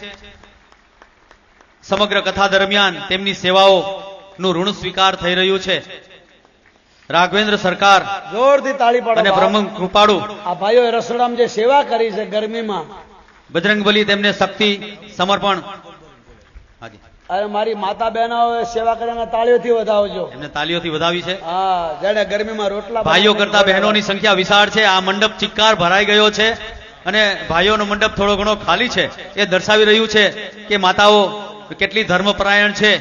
સમગ્ર કથા દરમિયાન તેમની સેવાઓનું ઋણ સ્વીકાર થઈ રહ્યું છે. રાઘવેન્દ્ર સરકાર જોરથી તાળી પાડો અને બાપ. બ્રહ્મ કૃપાળુ આ ભાઈઓએ રસોડામાં જે સેવા કરી છે ગરમીમાં, બજરંગબલી તેમને શક્તિ સમર્પણ. હાજી, અને મારી માતા બહેનોએ સેવા કરીને તાળીઓથી વધાવજો. એમને તાલીઓથી વધાવી છે. હા, જેને ગરમીમાં રોટલા ભાઈઓ કરતા બહેનોની સંખ્યા વિશાળ છે. આ મંડપ ચિક્કાર ભરાઈ ગયો છે અને ભાઈઓનો મંડપ થોડો ઘણો ખાલી છે. એ દર્શાવી રહ્યું છે કે માતાઓ કેટલી ધર્મપરાયણ છે,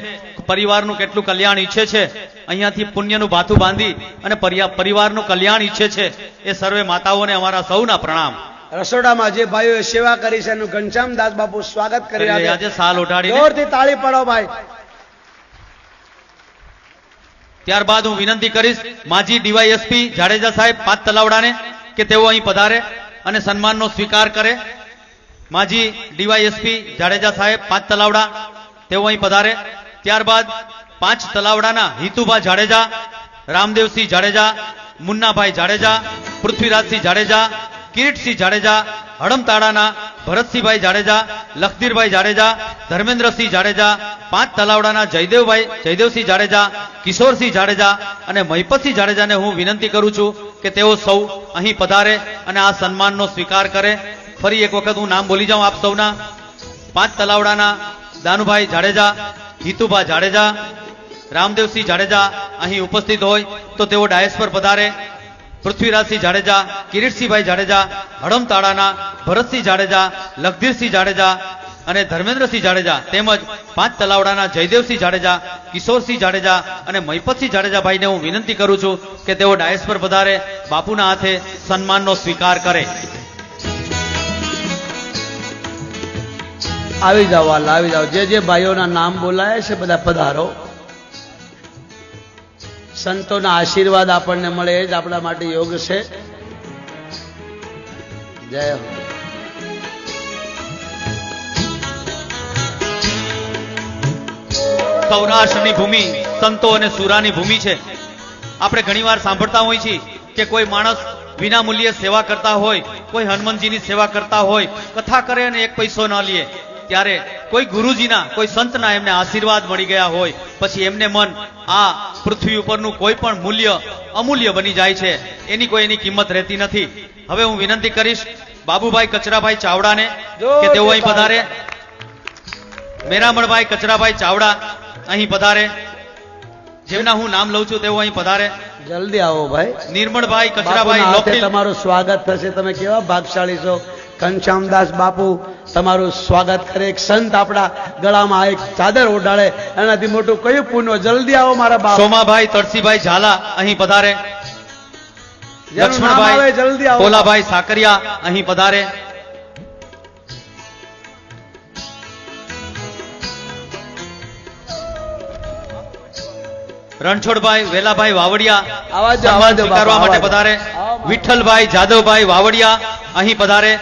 પરિવારનું કેટલું કલ્યાણ ઈચ્છે છે. અહીંયાથી પુણ્યનું ભાથું બાંધી અને પરિવારનું કલ્યાણ ઈચ્છે છે. એ સર્વે માતાઓને અમારા સૌના પ્રણામ. રસોડામાં જે ભાઈઓએ સેવા કરી છે એનું ઘનશ્યામદાસ બાપુ સ્વાગત કરી રહ્યા છે. આજે સાલ ઓઢાડીને જોરથી તાળી પાડો ભાઈ. ત્યારબાદ હું વિનંતી કરીશ માજી ડીવાયએસપી જાડેજા સાહેબ પાંચ તલાવડાને કે તેઓ અહીં પધારે અને સન્માનનો સ્વીકાર કરે. માજી ડીવાયએસપી જાડેજા સાહેબ પાંચ તલાવડા તેઓ અહીં પધારે. ત્યારબાદ પાંચ તલાવડાના હિતુભા જાડેજા, રામદેવસિંહ જાડેજા, મુન્નાભાઈ જાડેજા, પૃથ્વીરાજસિંહ જાડેજા, કિરીટસિંહ જાડેજા, હડમતાળાના ભરતસિંહભાઈ જાડેજા, લખધીરભાઈ જાડેજા, ધર્મેન્દ્રસિંહ જાડેજા, પાંચ તલાવડાના જયદેવસિંહ જાડેજા, કિશોરસિંહ જાડેજા અને મહિપતસિંહ જાડેજાને હું વિનંતી કરું છું કે તેઓ સૌ અહીં પધારે અને આ સન્માનનો સ્વીકાર કરે. ફરી એક વખત હું નામ બોલી જાઉં આપ સૌના. પાંચ તલાવડાના દાનુભાઈ જાડેજા, હિતુભા જાડેજા, રામદેવસિંહ જાડેજા અહીં ઉપસ્થિત હોય તો તેઓ ડાયસ પર પધારે. પૃથ્વીરાજસિંહ જાડેજા, કિરીટસિંહભાઈ જાડેજા, હડમતાળાના ભરતસિંહ જાડેજા, લખધીરસિંહ જાડેજા અને ધર્મેન્દ્રસિંહ જાડેજા તેમજ પાંચ તલાવડાના જયદેવસિંહ જાડેજા, કિશોરસિંહ જાડેજા અને મહિપતસિંહ જાડેજા ભાઈને હું વિનંતી કરું છું કે તેઓ ડાયસ પર પધારે, બાપુના હાથે સન્માનનો સ્વીકાર કરે. આવી જાઓ વાલા, આવી જાઓ. જે ભાઈઓના નામ બોલાય છે બધા પધારો. સંતોના આશીર્વાદ આપણને મળે એ જ આપણા માટે યોગ છે. જય હો. સૌરાષ્ટ્રની ભૂમિ સંતો અને સુરાની ભૂમિ છે. આપણે ઘણીવાર સાંભળતા હોઈએ છીએ કે કોઈ માણસ વિના મૂલ્યે સેવા કરતા હોય, કોઈ હનુમાનજીની સેવા કરતા હોય, કથા કરે અને એક પૈસો ન લે, ત્યારે કોઈ ગુરુજીના, કોઈ સંતના એમને આશીર્વાદ મળી ગયા હોય પછી એમને મન આ પૃથ્વી ઉપરનું કોઈ પણ મૂલ્ય અમૂલ્ય બની જાય છે. એની કિંમત રહેતી નથી. હવે હું વિનંતી કરીશ બાબુભાઈ કચરાભાઈ ચાવડાને કે તેઓ અહીં પધારે. મેરામણભાઈ કચરાભાઈ ચાવડા અહીં પધારે. જેમના હું નામ લઉં છું તેઓ અહીં પધારે. જલ્દી આવો ભાઈ. નિર્મળભાઈ બાપુના કચરાભાઈ હાથે લોકડીલ. તમારું સ્વાગત થશે. તમે કેવા ભાગશાળી છો. ઘનશ્યામદાસ બાપુ તમારું સ્વાગત કરે. એક સંત આપણા ગળામાં એક ચાદર ઓઢાડે, એનાથી મોટું કયું પુણ્ય. જલ્દી આવો મારા બાપ. સોમાભાઈ તળસીભાઈ ઝાલા અહીં પધારે. જેનું નામ આવે જલ્દી આવો. કોલાભાઈ સાકરિયા અહીં પધારે. રણછોડભાઈ વેલાભાઈ વાવડિયા આવા જો, સન્માન આવા જો સ્વીકારવા બાપા, માટે આવા જો. પધારે. આવો. વિઠ્ઠલભાઈ જાદવભાઈ વાવડિયા અહીં પધારે.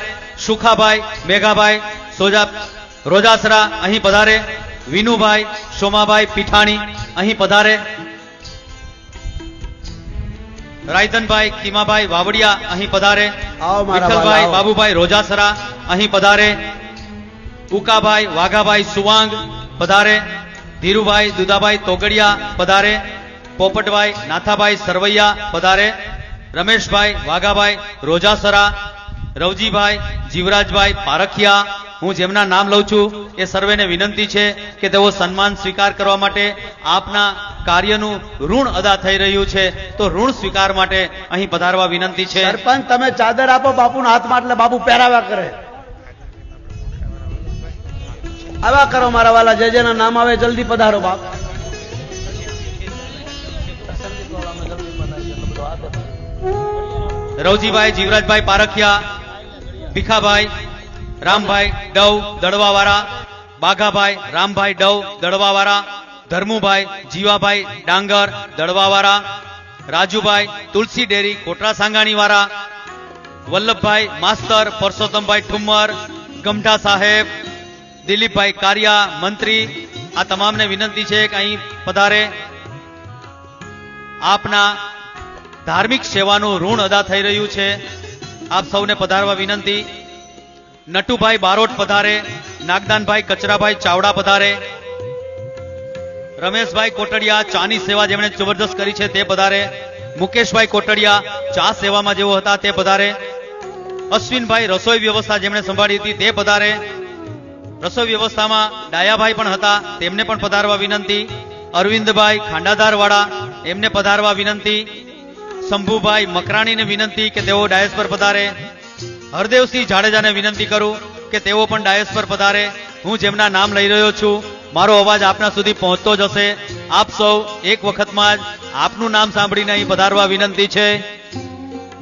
સુખાભાઈ મેઘાભાઈ રોજાસરા અહીં પધારે. વિનુભાઈ સોમાભાઈ પીઠાણી અહીં પધારે. રાયધનભાઈ કિમાભાઈ વાવડિયા અહીં પધારે. આવો મારા વિઠ્ઠલભાઈ વાલા, આવો. બાબુભાઈ રોજાસરા અહીં પધારે. ઉકાભાઈ વાઘાભાઈ સુવાંગ પધારે. ધીરુભાઈ દુદાભાઈ તોગડિયા પધારે. પોપટભાઈ નાથાભાઈ સરવૈયા પધારે, રમેશભાઈ વાઘાભાઈ રોજાસરા, રવજીભાઈ જીવરાજભાઈ પારખિયા. હું જેમના નામ લઉં છું એ સર્વેને વિનંતી છે કે તેઓ સન્માન સ્વીકાર કરવા માટે, આપના કાર્યનું ઋણ અદા થઈ રહ્યું છે તો ઋણ સ્વીકાર માટે અહીં પધારવા વિનંતી છે. સરપંચ તમે ચાદર આપો બાપુના હાથમાં એટલે બાપુ પહેરાવા કરે. આવા કરો મારા વાલા, જે જેના નામ આવે જલ્દી પધારો બાપ. રવજીભાઈ જીવરાજભાઈ પારખિયા, ભીખાભાઈ રામભાઈ ડવ દડવાવાળા, બાઘાભાઈ રામભાઈ ડવ દડવાવાળા, ધર્મુભાઈ જીવાભાઈ ડાંગર દડવાવાળા, રાજુભાઈ તુલસી ડેરી કોટરા સાંગાણીવાળા, વલ્લભભાઈ માસ્તર પરસોત્તમભાઈ ઠુમ્મર ગમઠા સાહેબ, દિલીપભાઈ કારિયા મંત્રી. આ તમામને વિનંતી છે કે અહીં પધારે. આપના ધાર્મિક સેવાનું ઋણ અદા થઈ રહ્યું છે, આપ સૌને પધારવા વિનંતી. નટુભાઈ બારોટ પધારે, નાગદાનભાઈ કચરાભાઈ ચાવડા પધારે, રમેશભાઈ કોટડિયા ચાની સેવા જેમણે જબરદસ્ત કરી છે તે પધારે, મુકેશભાઈ કોટડિયા ચા સેવામાં જેઓ હતા તે પધારે, અશ્વિનભાઈ રસોઈ વ્યવસ્થા જેમણે સંભાળી હતી તે પધારે, રસોઈ વ્યવસ્થામાં ડાયાભાઈ પણ હતા તેમને પણ પધારવા વિનંતી, અરવિંદભાઈ ખાંડાધારવાળા એમને પધારવા વિનંતી, શંભુભાઈ મકરાણીને વિનંતી કે તેઓ ડાયસ પર પધારે, હરદેવસિંહ જાડેજાને વિનંતી કરું કે તેઓ પણ ડાયસ પર પધારે. હું જેમના નામ લઈ રહ્યો છું મારો અવાજ આપના સુધી પહોંચતો જ હશે. આપ સૌ એક વખતમાં જ આપનું નામ સાંભળીને અહીં પધારવા વિનંતી છે.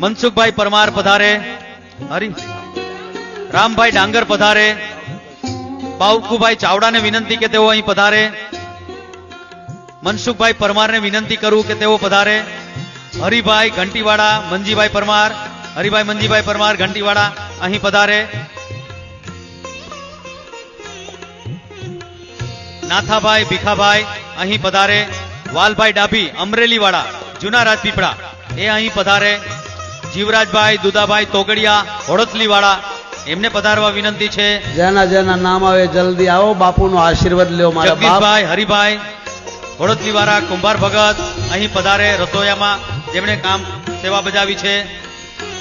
મનસુખભાઈ પરમાર પધારે, હરી રામભાઈ ડાંગર પધારે, બાવકુભાઈ ચાવડાને વિનંતી કે તેઓ અહીં પધારે, મનસુખભાઈ પરમારને વિનંતી કરું કે તેઓ પધારે, હરિભાઈ ઘંટીવાળા મંજીભાઈ પરમાર, હરિભાઈ મંજીભાઈ પરમાર ઘંટીવાળા અહીં પધારે, નાથાભાઈ ભીખાભાઈ અહીં પધારે, વાલભાઈ ડાભી અમરેલીવાળા જૂના રાજપીપળા એ અહીં પધારે, જીવરાજભાઈ દુદાભાઈ તોગડિયા હોડસલીવાળા એમને પધારવા વિનંતી છે. જેના જેના નામ આવે જલ્દી આવો, બાપુનો આશીર્વાદ લ્યો મારા બાપ. જગદીશભાઈ હરિભાઈ હોડસલીવાળા કુંભાર ભગત અહીં પધારે, રસોયામાં જેમણે કામ સેવા બજાવી છે.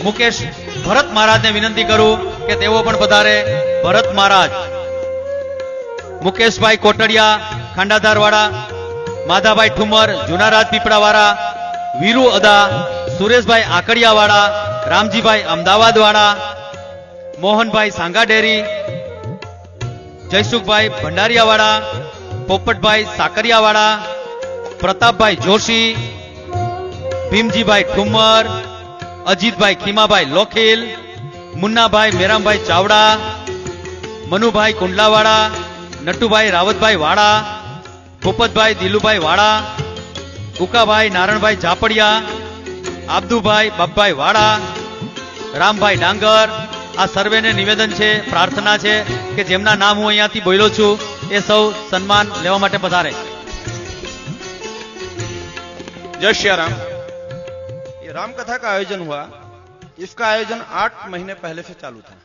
મુકેશ ભરત મહારાજને વિનંતી કરું કે તેઓ પણ પધારે, ભરત મહારાજ. મુકેશભાઈ કોટડિયા ખાંડાધારવાળા, માધાભાઈ ઠુમર જૂના રાજપીપળાવાળા, વીરુ અદા, સુરેશભાઈ આકડિયાવાળા, રામજીભાઈ અમદાવાદવાળા, મોહનભાઈ સાંગા ડેરી, જયસુખભાઈ ભંડારિયાવાળા, પોપટભાઈ સાકરિયાવાળા, પ્રતાપભાઈ જોશી, ભીમજીભાઈ ઠુમર, અજીતભાઈ ખીમાભાઈ લોખીલ, મુન્નાભાઈ મેરામભાઈ ચાવડા, મનુભાઈ કુંડલાવાળા, નટુભાઈ રાવતભાઈ વાળા, ભૂપતભાઈ દિલુભાઈ વાળા, ઉકાભાઈ નારણભાઈ ઝાપડિયા, આબદુભાઈ બાપભાઈ વાળા, રામભાઈ ડાંગર. આ સર્વેને નિવેદન છે, પ્રાર્થના છે કે જેમના નામ હું અહીંયાથી બોલ્યો છું એ સૌ સન્માન લેવા માટે પધારે. जय श्री राम। ये राम कथा का आयोजन हुआ, इसका आयोजन 8 महीने पहले से चालू था,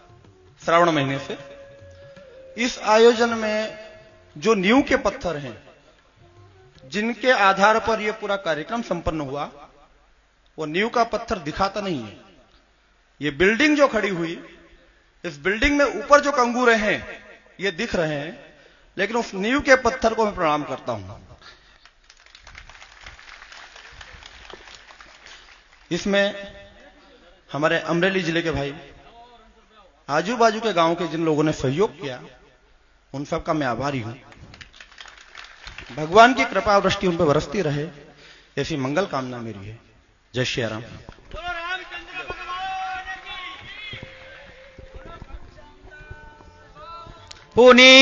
श्रावण महीने से। इस आयोजन में जो नींव के पत्थर हैं, जिनके आधार पर यह पूरा कार्यक्रम संपन्न हुआ, वो नींव का पत्थर दिखाता नहीं है। ये बिल्डिंग जो खड़ी हुई, इस बिल्डिंग में ऊपर जो कंगूरे हैं ये दिख रहे हैं, लेकिन उस नींव के पत्थर को मैं प्रणाम करता हूं। इसमें हमारे अमरेली जिले के भाई, आजू बाजू के गांव के जिन लोगों ने सहयोग किया, उन सब का मैं आभारी हूं। भगवान की कृपा वृष्टि उन पर बरसती रहे, ऐसी मंगल कामना मेरी है। जय श्री राम। पुनी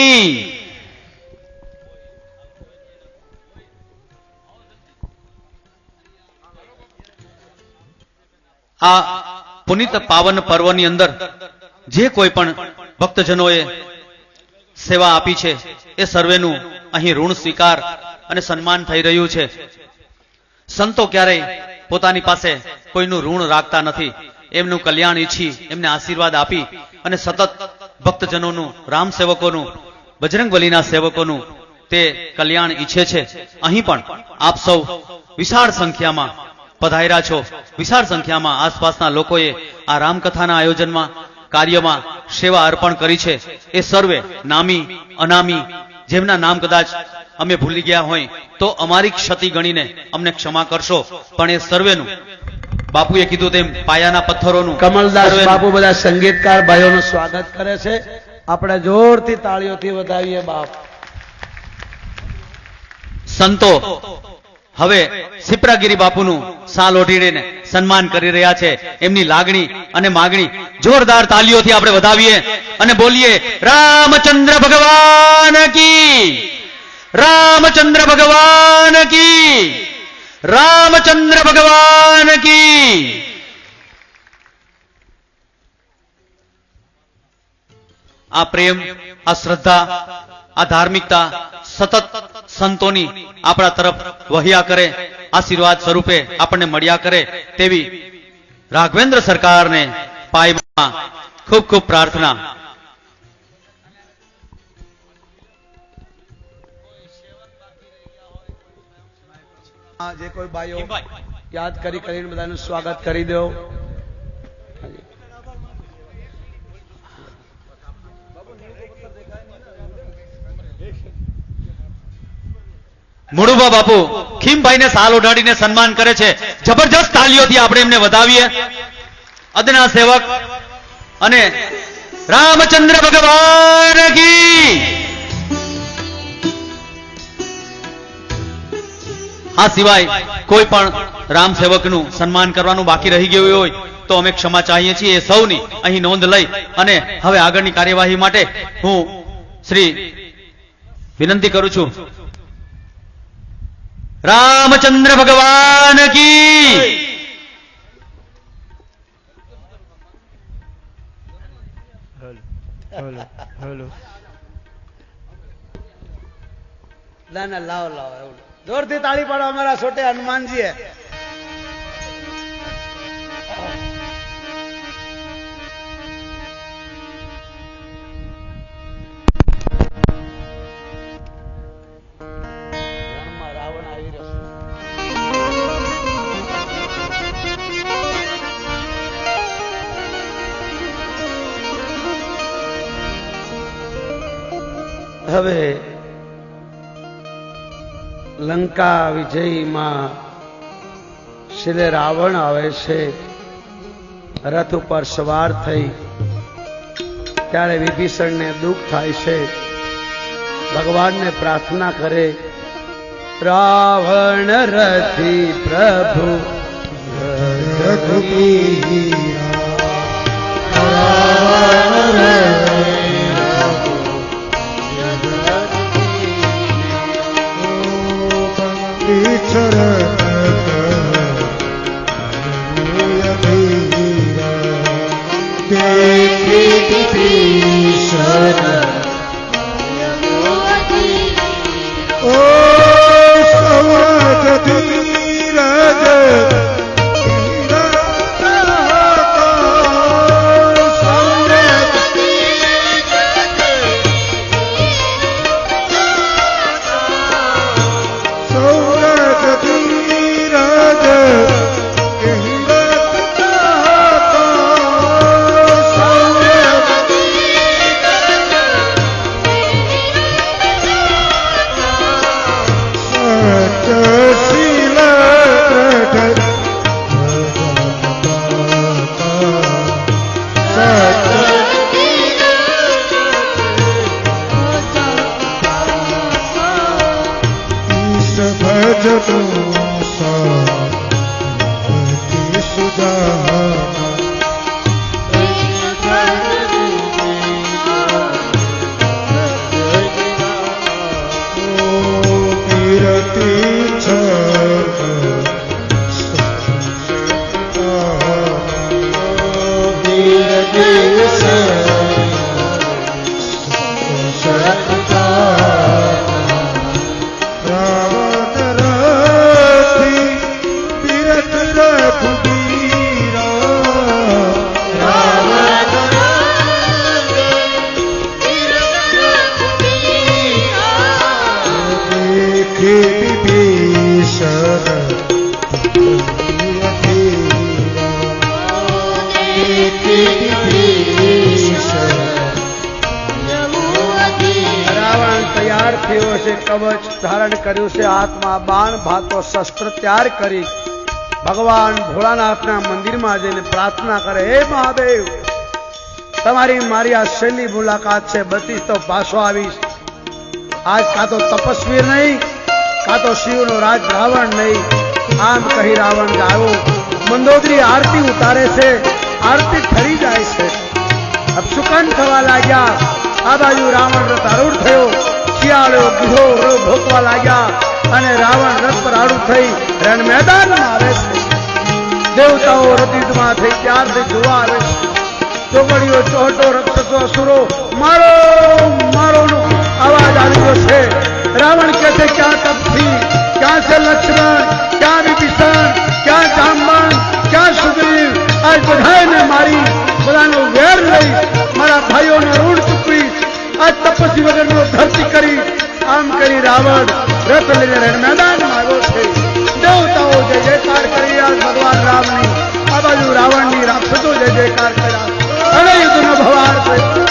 આ પુનિત પાવન પર્વની અંદર જે કોઈ પણ ભક્તજનોએ સેવા આપી છે એ સર્વેનું અહીં ઋણ સ્વીકાર અને સન્માન થઈ રહ્યું છે. સંતો ક્યારેય પોતાની પાસે કોઈનું ઋણ રાખતા નથી, એમનું કલ્યાણ ઈચ્છી એમને આશીર્વાદ આપી અને સતત ભક્તજનોનું, રામ સેવકોનું, બજરંગબલીના સેવકોનું તે કલ્યાણ ઈચ્છે છે. અહીં પણ આપ સૌ વિશાળ સંખ્યામાં પધાર્યા છો. વિશાળ સંખ્યામાં આસપાસના લોકોએ આ રામકથાના આયોજનમાં કાર્યમાં સેવા અર્પણ કરી છે. એ સર્વે નામી અનામી જેમના નામ કદાચ અમે ભૂલી ગયા હોય તો અમારી ક્ષતિ ગણીને અમને ક્ષમા કરશો. પણ એ સર્વેનું બાપુએ કીધું તેમ પાયાના પથ્થરોનું કમલદાસ સર્વેનું બાપુ બધા સંગીતકાર ભાઈઓનું સ્વાગત કરે છે. આપણે જોરથી તાળીઓથી વધાવીએ બાપ. સંતો હવે સિપ્રાગીરી બાપુનું સાલ ઓઢીને સન્માન કરી રહ્યા છે. એમની લાગણી અને માગણી જોરદાર તાલીઓથી આપણે વધાવીએ અને બોલીએ રામચંદ્ર ભગવાન કી, રામચંદ્ર ભગવાન કી, રામચંદ્ર ભગવાન કી. આ પ્રેમ, આ શ્રદ્ધા, આ ધાર્મિકતા સતત સંતોની આપણા તરફ વહ્યા કરે, આશીર્વાદ સ્વરૂપે આપણને મળ્યા કરે તેવી રાઘવેન્દ્ર સરકારને પાયમાં ખૂબ ખૂબ પ્રાર્થના. જે કોઈ ભાઈઓ યાદ કરીને બધાનું સ્વાગત કરી દો. મુડુબા બાપુ ખીમભાઈને સાલ ઓઢાડીને સન્માન કરે છે. જબરજસ્ત તાલીઓથી આપણે એમને વધાવીએ. અદના સેવક અને રામચંદ્ર ભગવાન કી. આ સિવાય કોઈ પણ રામ સેવકનું સન્માન કરવાનું બાકી રહી ગયું હોય તો અમે ક્ષમા ચાહીએ છીએ. એ સૌની અહીં નોંધ લઈ અને હવે આગળની કાર્યવાહી માટે હું શ્રી વિનંતી કરું છું. રામચંદ્ર ભગવાન કી. ના ના લાવો લાવો એવું જોરથી તાળી પાડો અમારા છોટે હનુમાનજી. રાવણ આવી રહ્યો છે. હવે લંકા વિજયમાં શ્રી રાવણ આવે છે રથ ઉપર સવાર થઈ. ત્યારે વિભીષણને દુઃખ થાય છે. ભગવાનને પ્રાર્થના કરે રાવણ રથી પ્રભુ રાવણ તૈયાર થયો છે, કવચ ધારણ કર્યું છે, હાથમાં બાણ ભાતો શસ્ત્ર તૈયાર કરી ભગવાન ભોળાનાથના મંદિરમાં જઈને પ્રાર્થના કરે, હે મહાદેવ, તમારી મારી આ છેલ્લી મુલાકાત છે, બતીશ તો પાછો આવીશ. આજ કાં તો તપસ્વી નહીં, કાં તો શિવનો રાજ રાવણ નહીં. આમ કહી રાવણ આવ્યો, મંદોદરી આરતી ઉતારે છે, આરતી ઠરી જાય છે. અપશુકન થવા લાગ્યા. આ બાજુ રાવણ રથ આરૂઢ થયો, શિયાળો ગીધો ભોગવા લાગ્યા અને રાવણ રથ પર આરૂઢ થઈ રણ મેદાનમાં આવે છે. દેવતાઓ રથયુદ્ધમાં થઈ ત્યારથી જોવા આવે છે. ચોગડીઓ ચોહટો રક્ષસો અસુરો મારો મારો નો અવાજ આવ્યો છે. રાવણ કહે છે, ક્યાં તપથી, ક્યાં છે લક્ષ્મણ, ક્યાં વિભીષણ, ક્યાં જાંબવાન, ક્યાં સુગ્રીવ? આજ બધાને મારી, બધાનો વેર લઈ, મારા ભાઈઓને ઋણ ચૂકવી, આજ તપસ્વી વગરનો ધરતી કરી. આમ કરી રાવણ રથ લઈને રણ મેદાનમાં આવ્યો છે. દેવતાઓ જય જયકાર કરી આજ ભગવાન રામની. આ બાજુ રાવણની રાક્ષસો જય જયકાર કર્યા અને યુદ્ધનો ભવાર થયો.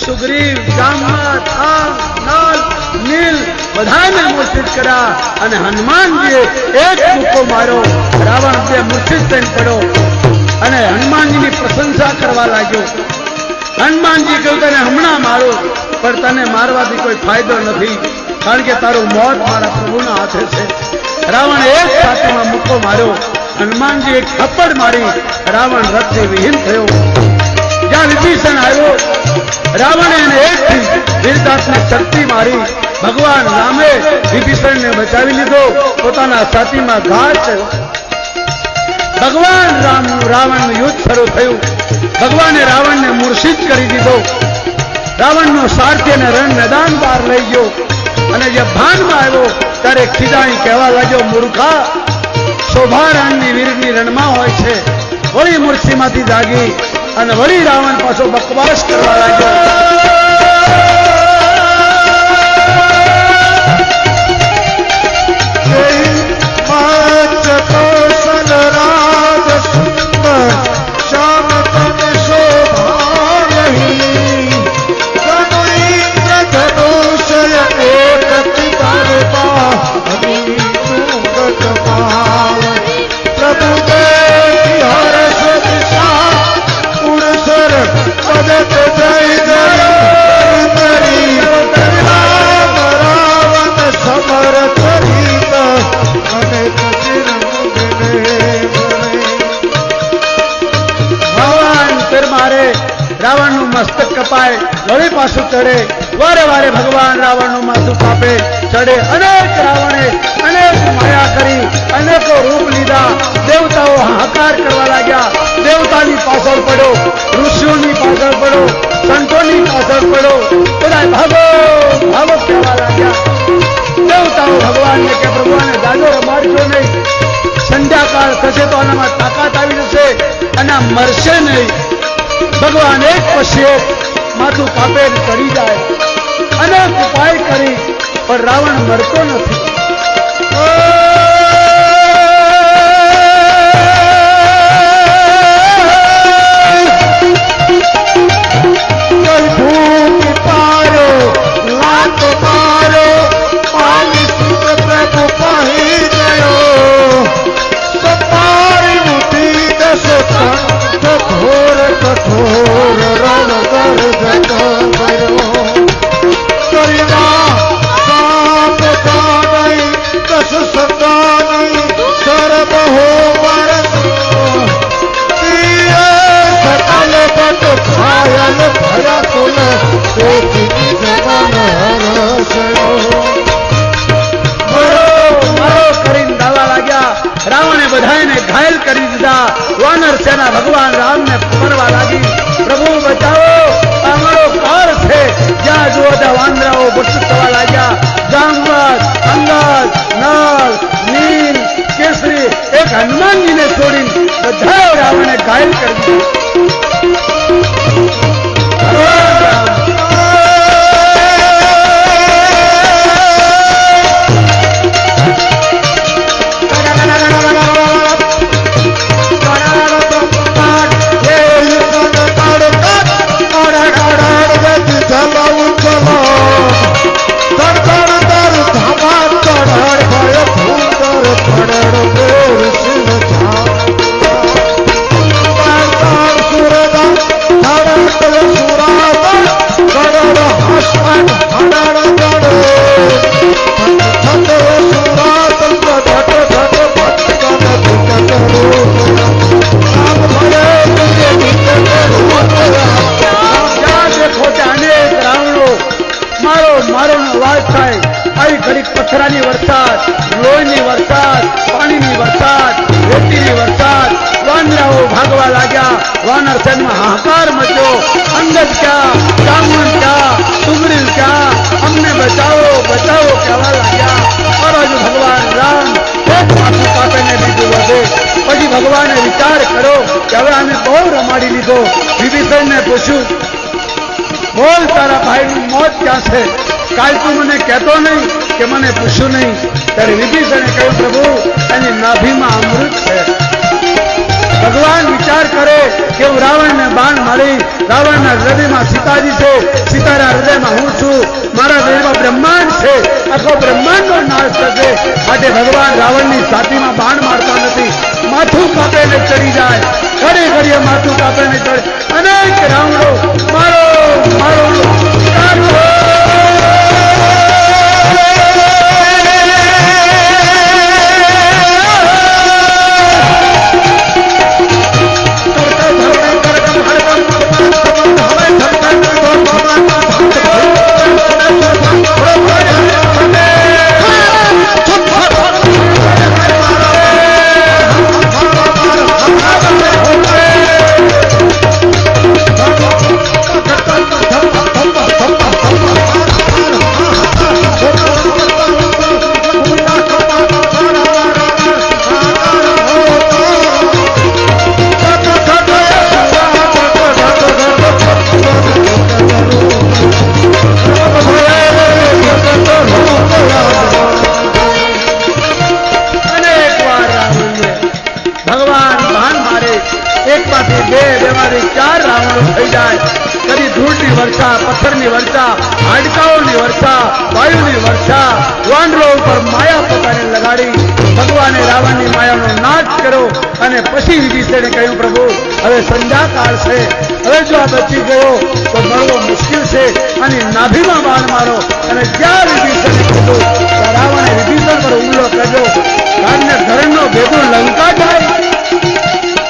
સુગ્રીવ, જામવંત, નલ, નીલ બધાને મૂર્છિત કર્યા અને હનુમાનજીએ એક મુક્કો માર્યો. રાવણ તે મૂર્છિત થઈને પડ્યો અને હનુમાનજીની પ્રશંસા કરવા લાગ્યો. હનુમાનજી કહ્યું, તને હમણાં મારો, પણ તને મારવાથી કોઈ ફાયદો નથી, કારણ કે તારું મોત મારા પ્રભુના હાથે છે. રાવણ એક છાતીમાં મુક્કો માર્યો. હનુમાનજી એક થપ્પડ મારી રાવણ રથથી વિહીન થયો. જ્યાં વિભીષણ આવ્યો, રાવણે એને એકથી વીરદાસની શક્તિ મારી. ભગવાન રામે વિભીષણને બચાવી લીધો, પોતાના છાતીમાં ઘા થયો. ભગવાન રાવણનું યુદ્ધ શરૂ થયું. ભગવાને રાવણને મૂર્છિત કરી દીધો. રાવણનો સારથી અને રણ મેદાન બહાર લઈ ગયો અને જે ભાનમાં આવ્યો ત્યારે ખીજાણી કહેવા લાગ્યો, મૂર્ખા, શોભા રણની વીરની રણમાં હોય છે. વળી મૂર્છીમાંથી જાગી અને વળી રાવણ પાછો બકવાસ કરવા લાગ્યો. કપાય, વળી પાછું ચડે. વારે વારે ભગવાન રાવણનું માથું કાપે, ચડે. અનેક રાવણે અનેક માયા કરી, અનેકો રૂપ લીધા. દેવતાઓ હાહાકાર કરવા લાગ્યા. દેવતાની પાછળ પડ્યો, ઋષિઓની પાછળ પડ્યો, સંતોની પાછળ પડ્યો. બધા ભાગો ભાગો કહેવા લાગ્યા. દેવતાઓ ભગવાનને કે પ્રભુને દાદો રમાડજો નહીં, સંધ્યાકાળ થશે તો આનામાં તાકાત આવી જશે અને આ મરશે નહીં. ભગવાન એક પછી એક માથું કાપે ચડી જાય. અનેક ઉપાય કરી પણ રાવણ મરતો નથી. રાવણે બધાને ઘાયલ કરી દીધા. વાનર સેના ભગવાન રામને ફરવા લાગી. પ્રભુ બચાવો, અમારો કાળ છે. જ્યાં જુઓ ત્યાં વાંદરાઓ ભક્ષિત થવા લાગ્યા. જામવંત, અંગદ, નળ, નીલ, કેસરી એક હનુમાનજીને છોડીને બધા રાવણે ઘાયલ કરી દીધા. પથરાની વરસાદ, લોહીની વરસાદ, પાણીની વરસાદ, રેતીની વરસાદ. વાંદરાઓ ભાગવા લાગ્યા. વાનર સેનમાં હાહાકાર મચ્યો. અંગદ ક્યાં, જામવંત ક્યાં, સુગ્રીવ ક્યાં, અમને બચાવો બચાવો કહેવા લાગ્યા. આ બાજુ ભગવાન રામ એક માથું કાપીને બીજું વધે. પછી ભગવાને વિચાર કર્યો કે હવે આને બહુ રમાડી લીધો. વિભીષણને પૂછ્યું, બોલ તારા ભાઈનું મોત ક્યાં છે? કાલ તું મને કહેતો નહીં કે મને પૂછ્યું નહીં. ત્યારે વિભીષણે કહ્યું, પ્રભુ એની નાભીમાં અમૃત છે. ભગવાન વિચાર કરે કે હું રાવણને બાણ મારી, રાવણના હૃદયમાં સીતાજી છે, સીતાના હૃદયમાં હું છું, મારા હૃદયમાં બ્રહ્માંડ છે, આખો બ્રહ્માંડનો નાશ થશે. માટે ભગવાન રાવણની છાતીમાં બાણ મારતા નથી, માથું કાપીને ચડી જાય. ઘરે ઘડીએ માથું કાપીને ચડે. અનેક રાવણો મારો મારો વર્ષા, પથ્થરની વર્ષા, હાડકાઓની વર્ષા, વાયુની વર્ષા, વાનરો ઉપર માયા પોતાને લગાડી ભગવાને રાવણની માયાનો નાશ કર્યો. અને પછી વિભીષણે કહ્યું, પ્રભુ હવે સંધ્યાકાળ છે, હવે જો આ બચી ગયો તો મળવો મુશ્કેલ છે, અને નાભીમાં બાણ મારો. અને જ્યાં વિભીષણે કીધું રાવણે વિભીષણ પર હુમલો કર્યો. રામને ધરણનો ભેગો લંકા જાય.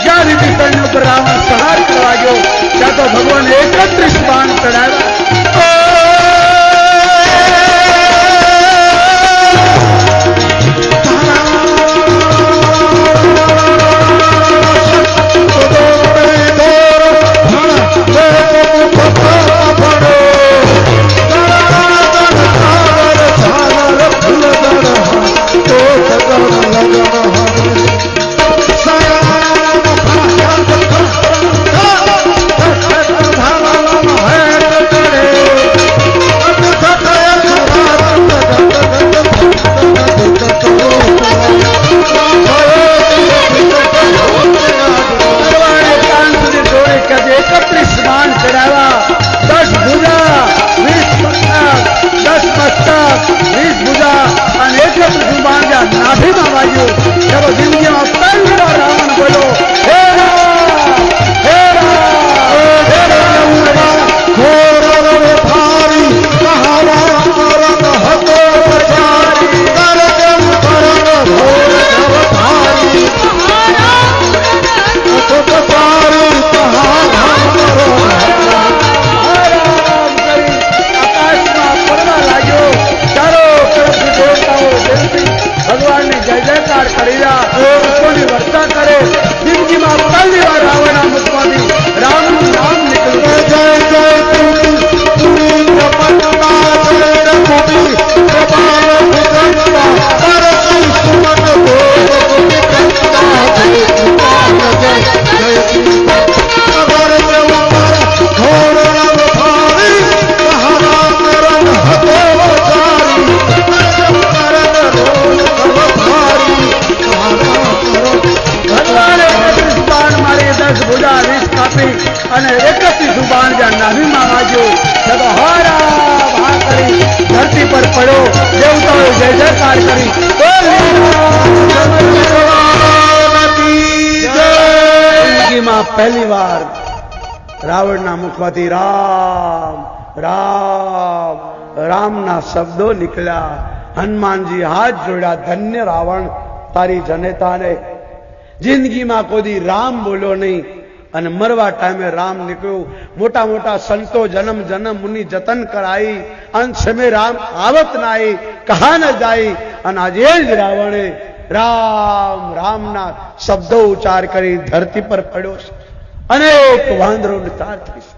જ્યાં વિભીષણ ઉપર રાવણ સંહાર કરવા ગયો ત્યાં તો ભગવાન 31 બાણ ચડાવ્યા. વાગ્યું જब જિંદગીમાં પહેલી વાર રાવણ બોલ્યો હે રામ, હે રામ, હે રામ, ઘોર રવે થારી કહાવા રંગ હતો પછારી કરજમ કરંગ ઘોર રવ થારી હતો પછારી કહાવા भगवान ने जय जयकार करेगा पुष्पों वर्षा करे जिंदगी में पहली बार रावण मुखमाती राम नाम निकल जय जय અને 31 સુબાણ જ્યાં નાભીમાં વાગ્યો જબ હારા કરી ધરતી પર પડ્યો દેવતાઓએ જય જયકાર કરી જિંદગીમાં પહેલી વાર રાવણના મુખમાંથી રામ રામ રામના શબ્દો નીકળ્યા હનુમાનજી હાથ જોડ્યા ધન્ય રાવણ તારી જનેતાને જિંદગીમાં કોઈ રામ બોલ્યો નહીં અને મરવા ટાઈમે રામ નીકળ્યું મોટા મોટા સંતો જન્મ જન્મ મુનિ જતન કરાઈ અંશ में राम आवत नाई कहा न जाई અને આજે જ રાવણે રામ રામના શબ્દો ઉચ્ચાર કરી ધરતી પર પડ્યો છે અનેક વાંદરોનો ચાર થઈ છે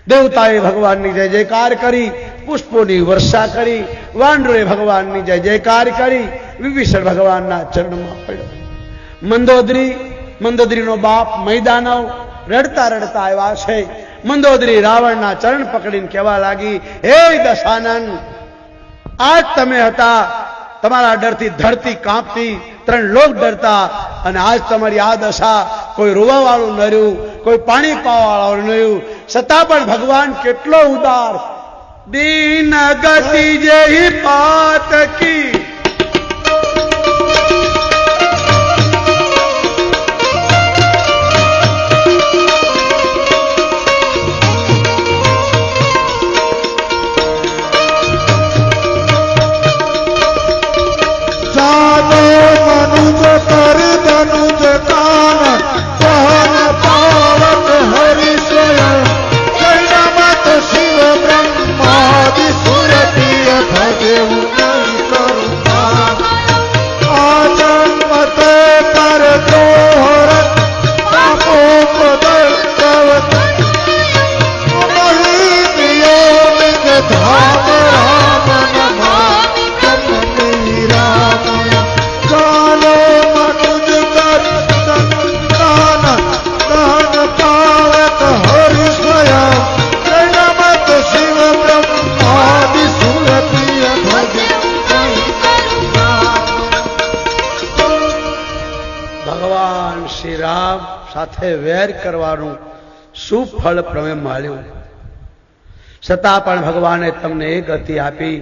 દેવતાએ ભગવાનની જય જયકાર કરી પુષ્પોની વર્ષા કરી વાંદરોએ ભગવાનની જય જયકાર કરી વિભીષણ ભગવાનના ચરણમાં પડ્યો મંદોદરીનો બાપ મૈદાનવ રડતા રડતા આવ્યા છે મંદોદરી રાવણના ચરણ પકડીને કહેવા લાગી હે દશાનન આજ તમે હતા તમારા ડરથી ધરતી કાંપતી 3 લોક ડરતા અને આજ તમારી આ દશા કોઈ રોવા વાળું ન રહ્યું કોઈ પાણી પાવા વાળું ન રહ્યું છતાં પણ ભગવાન કેટલો ઉદાર દીન ગતિ જેહી પાત કી સાથે વેર કરવાનું શું ફળ પ્રમે મળ્યું છતાં પણ ભગવાને તમને એ ગતિ આપી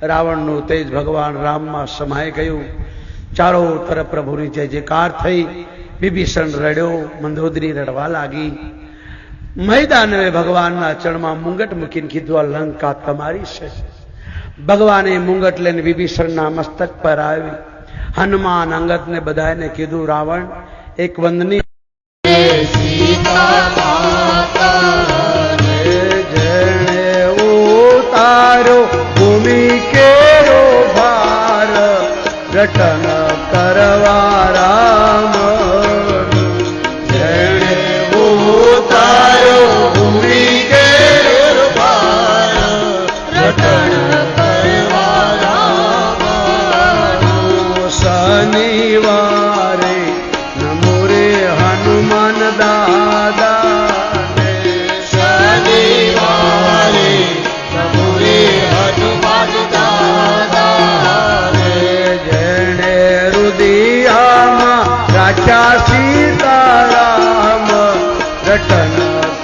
રાવણનું તેજ ભગવાન રામમાં સમાઈ ગયું ચારો તરફ પ્રભુની જય જયકાર થઈ વિભીષણ રડ્યો મંદોદરી રડવા લાગી મૈદાનવે ભગવાનના ચરણમાં મુંગટ મૂકીને કીધું લંકા તમારી છે ભગવાને મુંગટ લઈને વિભીષણના મસ્તક પર આવી હનુમાન અંગદને બધાને કીધું રાવણ એક વંદની જેણે ઉતારો ભૂમિ કેરો ભાર રટન કરવા રામ જેણે ઉતારો ભૂમિ કેરો ભાર રટન કરવા રામ શનિવારે હનુમાન દાદા શનિવારે નમોરે હનુમાન દાદા જેણે રુદિયામાં રાખ્યા સીતારામ રટન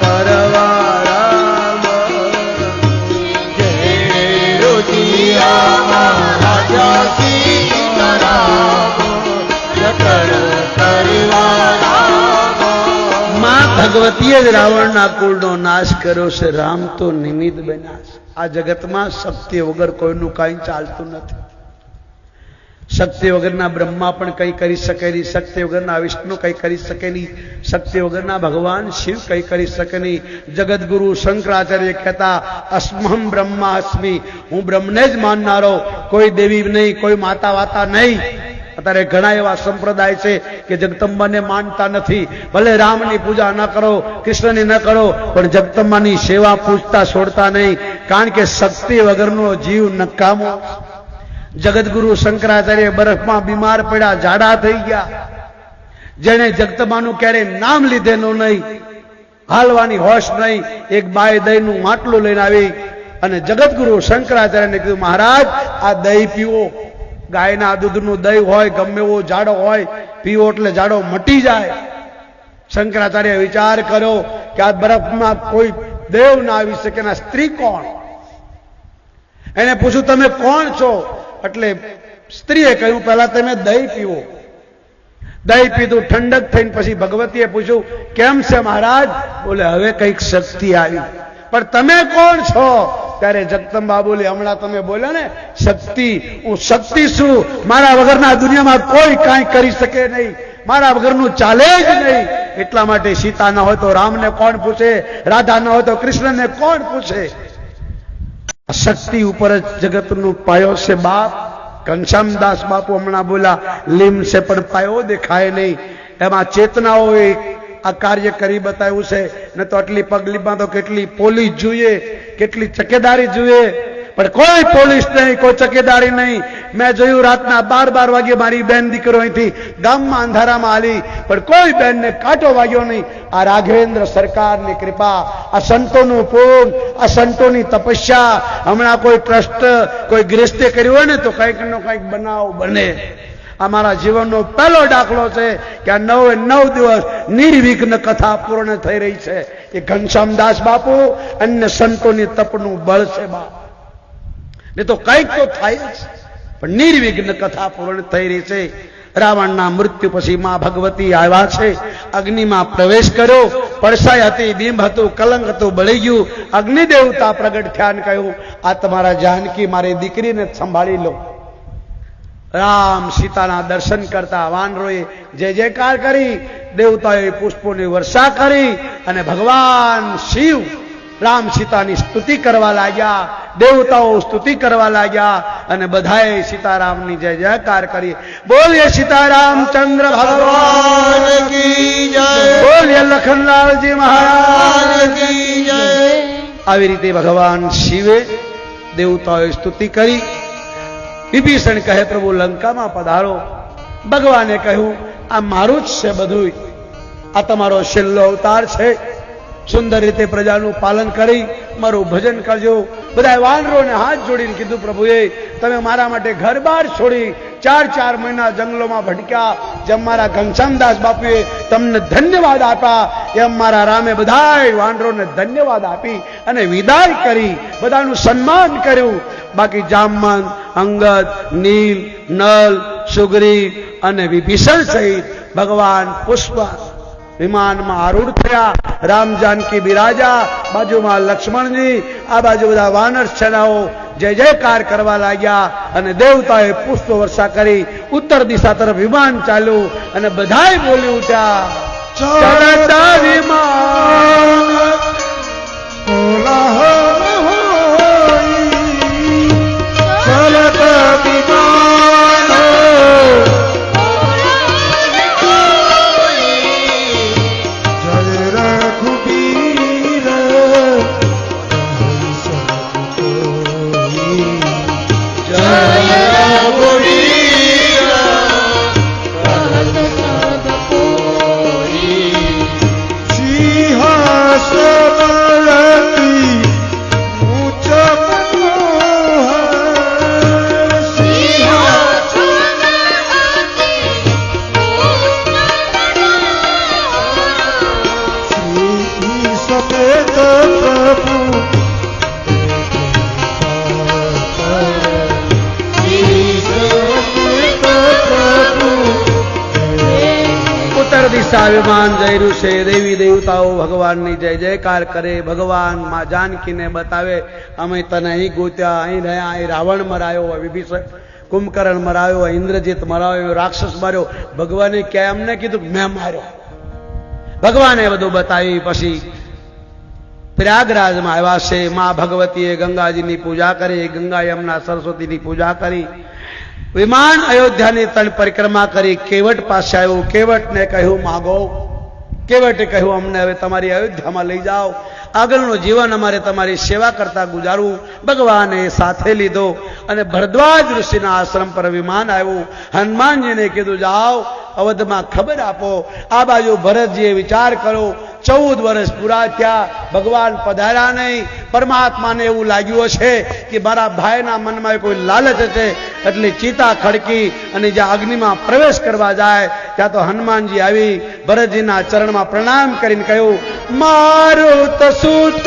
કરવા રામ જેણે રુદિયામાં રાખ્યા સીતારામ ભગવતીએ જ રાવણના કુળનો નાશ કર્યો છે. રામ તો નિમિત્ત બન્યા છે. આ જગતમાં શક્તિ વગર કોઈનું કાંઈ ચાલતું નથી. શક્તિ વગરના બ્રહ્મા પણ કંઈ કરી શકે નહીં, શક્તિ વગરના વિષ્ણુ કંઈ કરી શકે નહીં, શક્તિ વગરના ભગવાન શિવ કંઈ કરી શકે નહીં. જગતગુરુ શંકરાચાર્ય કહેતા અસ્મહમ બ્રહ્માસ્મિ, હું બ્રહ્મને જ માનનારો, કોઈ દેવી નહીં, કોઈ માતા વાતા નહીં. અત્યારે ઘણા એવા સંપ્રદાય છે કે જગદંબાને માનતા નથી. ભલે રામની પૂજા ન કરો, કૃષ્ણની ન કરો, પણ જગદંબાની સેવા પૂજતા છોડતા નહીં, કારણ કે શક્તિ વગરનો જીવ નકામો. જગતગુરુ શંકરાચાર્ય બરફમાં બીમાર પડ્યા, જાડા થઈ ગયા. જેને જગદંબાનું ક્યારેય નામ લીધેલું નહીં, હાલવાની હોશ નહીં, એક બાય દહીંનું માટલું લઈને આવી અને જગતગુરુ શંકરાચાર્યને કીધું, મહારાજ આ દહીં પીવો. ગાયના દૂધનું દહીં હોય, ગમે એવો જાડો હોય, પીવો એટલે જાડો મટી જાય. શંકરાચાર્ય વિચાર કર્યો કે આ બરફમાં કોઈ દેવ ના આવી શકે. ના સ્ત્રી કોણ? એને પૂછ્યું તમે કોણ છો? એટલે સ્ત્રીએ કહ્યું પહેલા તમે દહીં પીવો. દહીં પીધું, ઠંડક થઈને પછી ભગવતીએ પૂછ્યું કેમ છે મહારાજ? બોલે હવે કઈક શક્તિ આવી. પણ તમે કોણ છો? ત્યારે જગદંબા બોલી હમણાં તમે બોલ્યા ને શક્તિ, હું શક્તિ છું. મારા વગરના દુનિયામાં કોઈ કાંઈ કરી શકે નહીં, મારા વગરનું ચાલે જ નહીં. એટલા માટે સીતા ન હોય તો રામને કોણ પૂછે, રાધા ન હોય તો કૃષ્ણને કોણ પૂછે? શક્તિ ઉપર જ જગતનું પાયો છે બાપ. ઘનશ્યામદાસ બાપુ હમણાં બોલા લીમ છે પણ પાયો દેખાય નહીં. એમાં ચેતનાઓએ આ કાર્ય કરી બતાવ્યું છે. ને તો આટલી પગલીમાં તો કેટલી પોલીસ જોઈએ, કેટલી તકેદારી જોઈએ, પણ કોઈ પોલીસ નહીં, કોઈ તકેદારી નહીં. મેં જોયું રાતના 12 વાગે મારી બેન દીકરો અહીંથી ગામમાં અંધારામાં આલી, પણ કોઈ બેનને કાંટો વાગ્યો નહીં. આ રાઘવેન્દ્ર સરકારની કૃપા, આ સંતોનું પૂન, આ સંતોની તપસ્યા. હમણાં કોઈ ટ્રસ્ટ, કોઈ ગૃહસ્થે કર્યું હોય ને તો કંઈક નો કંઈક બનાવ બને. અમારા જીવનનો પહેલો દાખલો છે કે આ 9 દિવસ નિર્વિઘ્ન કથા પૂર્ણ થઈ રહી છે. એ ઘનશ્યામદાસ બાપુ અન્ય સંતોની તપનું બળ છે બાપ. ને તો કંઈક તો થાય જ, પણ નિર્વિઘ્ન કથા પૂર્ણ થઈ રહી છે. રાવણના મૃત્યુ પછી માં ભગવતી આવ્યા છે, અગ્નિમાં પ્રવેશ કર્યો. પડસાઈ હતી, બિંબ હતું, કલંક હતું, બળી ગયું. અગ્નિ દેવતા પ્રગટ થયા, કહ્યું આ તમારા જાનકી મારી દીકરીને સંભાળી લો. રામ સીતાના દર્શન કરતા વાનરોએ જય જયકાર કરી, દેવતાઓએ પુષ્પોની વર્ષા કરી અને ભગવાન શિવ રામ સીતાની સ્તુતિ કરવા લાગ્યા. દેવતાઓ સ્તુતિ કરવા લાગ્યા અને બધાએ સીતારામની જય જયકાર કરી. બોલીએ સીતારામચંદ્ર ભગવાન કી જય, બોલીએ લખનલાલજી મહારાજ કી જય. આવી રીતે ભગવાન શિવે દેવતાઓએ સ્તુતિ કરી. વિભીષણ કહે પ્રભુ લંકામાં પધારો. ભગવાને કહ્યું આ મારું જ છે બધું, આ તમારો છેલ્લો અવતાર છે. સુંદર રીતે પ્રજાનું પાલન કરી મારું ભજન કરજો. બધા વાનરોને હાથ જોડીને કીધું પ્રભુએ તમે મારા માટે ઘર બાર છોડી 4 મહિના જંગલોમાં ભટક્યા. જેમ મારા ઘનશ્યામદાસ બાપુએ તમને ધન્યવાદ આપ્યા, એમ મારા રામે બધાય વાનરોને ધન્યવાદ આપી અને વિદાય કરી, બધાનું સન્માન કર્યું. બાકી જામવંત, અંગદ, નીલ, નલ, સુગ્રીવ અને વિભીષણ સહિત ભગવાન પુષ્પ વિમાનમાં આરૂઢ થયા. રામ જાનકી બિરાજા, બાજુમાં લક્ષ્મણજી, આ બાજુ બધા વાનર સેનાઓ જય જયકાર કરવા લાગ્યા અને દેવતાએ પુષ્પ વર્ષા કરી. ઉત્તર દિશા તરફ વિમાન ચાલ્યું અને બધાય બોલી ઉઠ્યા ચલતા વિમાન દિશા વિમાન જઈ રહ્યું છે. દેવી દેવતાઓ ભગવાનની જય જયકાર કરે. ભગવાન માં જાનકીને બતાવે અમે તને અહીં ગોત્યા, અહીં રહ્યા, અહીં રાવણ મરાયો, વિભીષણ કુંભકર્ણ મરાયો, ઇન્દ્રજીત મરાયો, રાક્ષસ માર્યો. ભગવાને ક્યાં અમને કીધું મેં માર્યો? ભગવાને બધું બતાવી. પછી પ્રયાગરાજમાં આવ્યા છે. માં ભગવતીએ ગંગાજીની પૂજા કરી, ગંગા યમુના સરસ્વતીની પૂજા કરી. વિમાન અયોધ્યાની તળ પરિક્રમા કરી. કેવટ પાસે આવ્યું. કેવટને કહ્યું માગો. કેવટે કહ્યું અમને હવે તમારી અયોધ્યામાં લઈ જાઓ, આગળનું જીવન અમારે તમારી સેવા કરતા ગુજારવું. ભગવાને સાથે લીધો અને ભરદ્વાજ ઋષિના આશ્રમ પર વિમાન આવ્યું. હનુમાનજીને કીધું જાઓ અવધમાં ખબર આપો. આ બાજુ ભરતજીએ વિચાર કરો. 14 વર્ષ પૂરા થયા, ભગવાન પધાર્યા નહીં. પરમાત્માને એવું લાગ્યું છે કે મારા ભાઈના મનમાં કોઈ લાલચ છે, એટલે ચિતા ખડકી અને જ્યાં અગ્નિમાં પ્રવેશ કરવા જાય ત્યાં તો હનુમાનજી આવી ભરતજીના ચરણમાં પ્રણામ કરીને કહ્યું મારું તો સૂત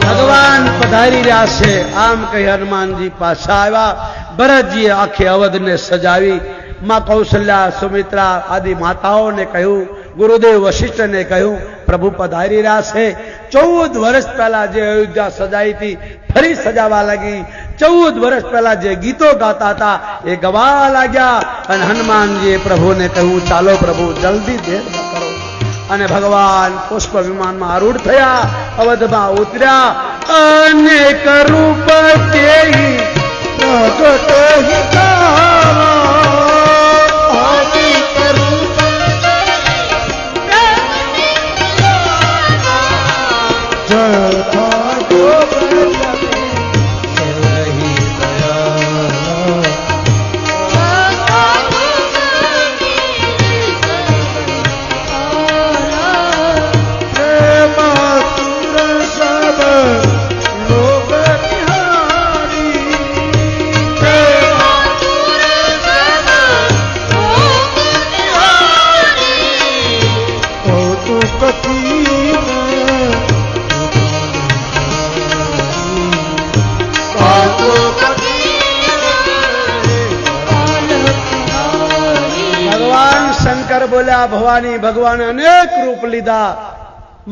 ભગવાન પધારી રહ્યા છે. આમ કહી હનુમાનજી પાછા આવ્યા. ભરતજીએ આખી અવધને સજાવી. માં કૌશલ્યા, સુમિત્રા આદિ માતાઓને કહ્યું, ગુરુદેવ વશિષ્ઠને કહ્યું પ્રભુ પધારી રહ્યા છે. 14 વર્ષ પહેલા જે અયોધ્યા સજાઈ હતી ફરી સજાવા લાગી. 14 વર્ષ પહેલા જે ગીતો ગાતા હતા એ ગવા લાગ્યા. અને હનુમાનજીએ પ્રભુને કહ્યું ચાલો પ્રભુ જલ્દી દેર ન કરો. અને ભગવાન પુષ્પ વિમાનમાં આરૂઢ થયા, અવધમાં ઉતર્યા. અનેક રૂપ તેહી પ્રગટ હિતાવા. બોલ્યા ભવાની ભગવાને અનેક રૂપ લીધા.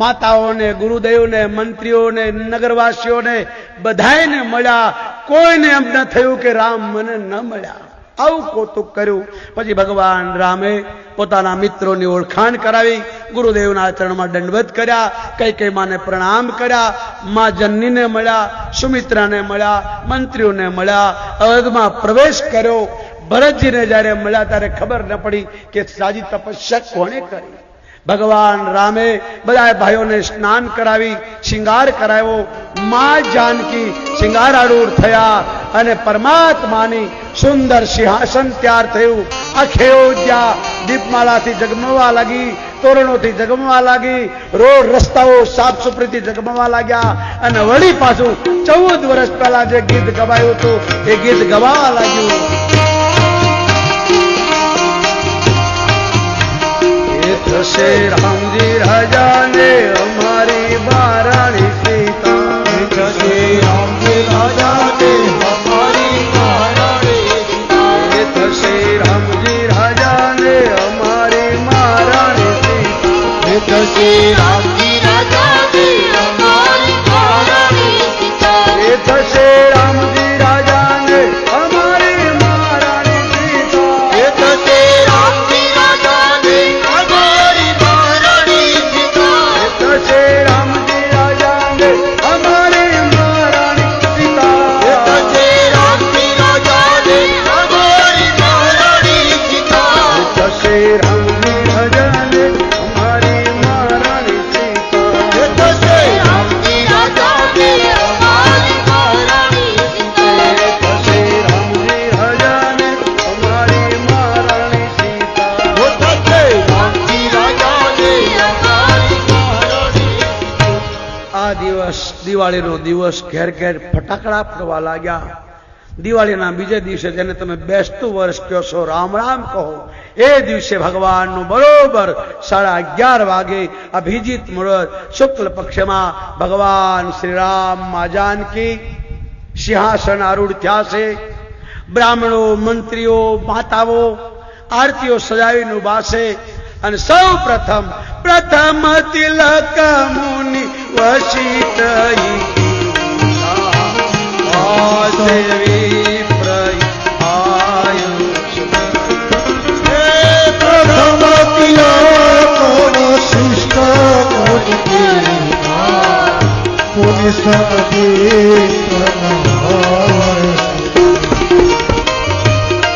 માતાઓને, ગુરુદેવને, મંત્રીઓને, નગરવાસીઓને બધાને મળ્યા. કોઈને એમ ન થયું કે રામ મને ન મળ્યા. આવું કૌતુક કર્યું. પછી ભગવાન રામે પોતાના મિત્રોની ઓળખાણ કરાવી. ગુરુદેવના ચરણમાં દંડવત કર્યા. કઈ માને પ્રણામ કર્યા. માં જનનીને મળ્યા, સુમિત્રાને મળ્યા, મંત્રીઓને મળ્યા. અવધમાં પ્રવેશ કર્યો. ભરતજીને જયારે મળ્યા ત્યારે ખબર ન પડી કે સાજી તપસ્યા કોણે કરી. ભગવાન રામે બધા ભાઈઓને સ્નાન કરાવી, શિંગાર કરાવ્યો. માં જાનકી શિંગારારૂઢ થયા અને પરમાત્માની સુંદર સિંહાસન તૈયાર થયું. આખી અયોધ્યા દીપમાલાથી જગમવા લાગી, તોરણોથી જગમવા લાગી, રોડ રસ્તાઓ સાફ સુથરીથી જગમવા લાગ્યા. અને વળી પાછું 14 વર્ષ પહેલા જે ગીત ગવાયું હતું એ ગીત ગવાવા લાગ્યું. થશે રામજી રાજાને અમારી બારાણી સીતા. થશે રામજી રાજાને અમારી બારાણી સીતા. થશે રામજી રાજાને અમારી મહારાણી સીતા. થશે રામજી રાજાને અમારી મહારાણી સીતા. થશે રામજી રાજાને અમારી મહારાણી સીતા. દિવાળીનો દિવસ ઘેર ઘેર ફટાકડા ફોડવા લાગ્યા. દિવાળીના બીજે દિવસે જેને તમે બેસતું વર્ષ કહો છો, રામ રામ કહો, એ દિવસે ભગવાનનું બરોબર 11:30 વાગે અભિજીત મુહૂર્ત શુક્લ પક્ષમાં ભગવાન શ્રી રામ મા જાનકી સિંહાસન આરૂઢ થયા છે. બ્રાહ્મણો, મંત્રીઓ, માતાઓ આરતીઓ સજાવીને ઉભા છે. અને સૌ પ્રથમ તિલક મુનિ વશિષ્ઠ દેવી પ્રયાયુષ પ્રથમ તિલક વશિષ્ઠ મુનિ સદે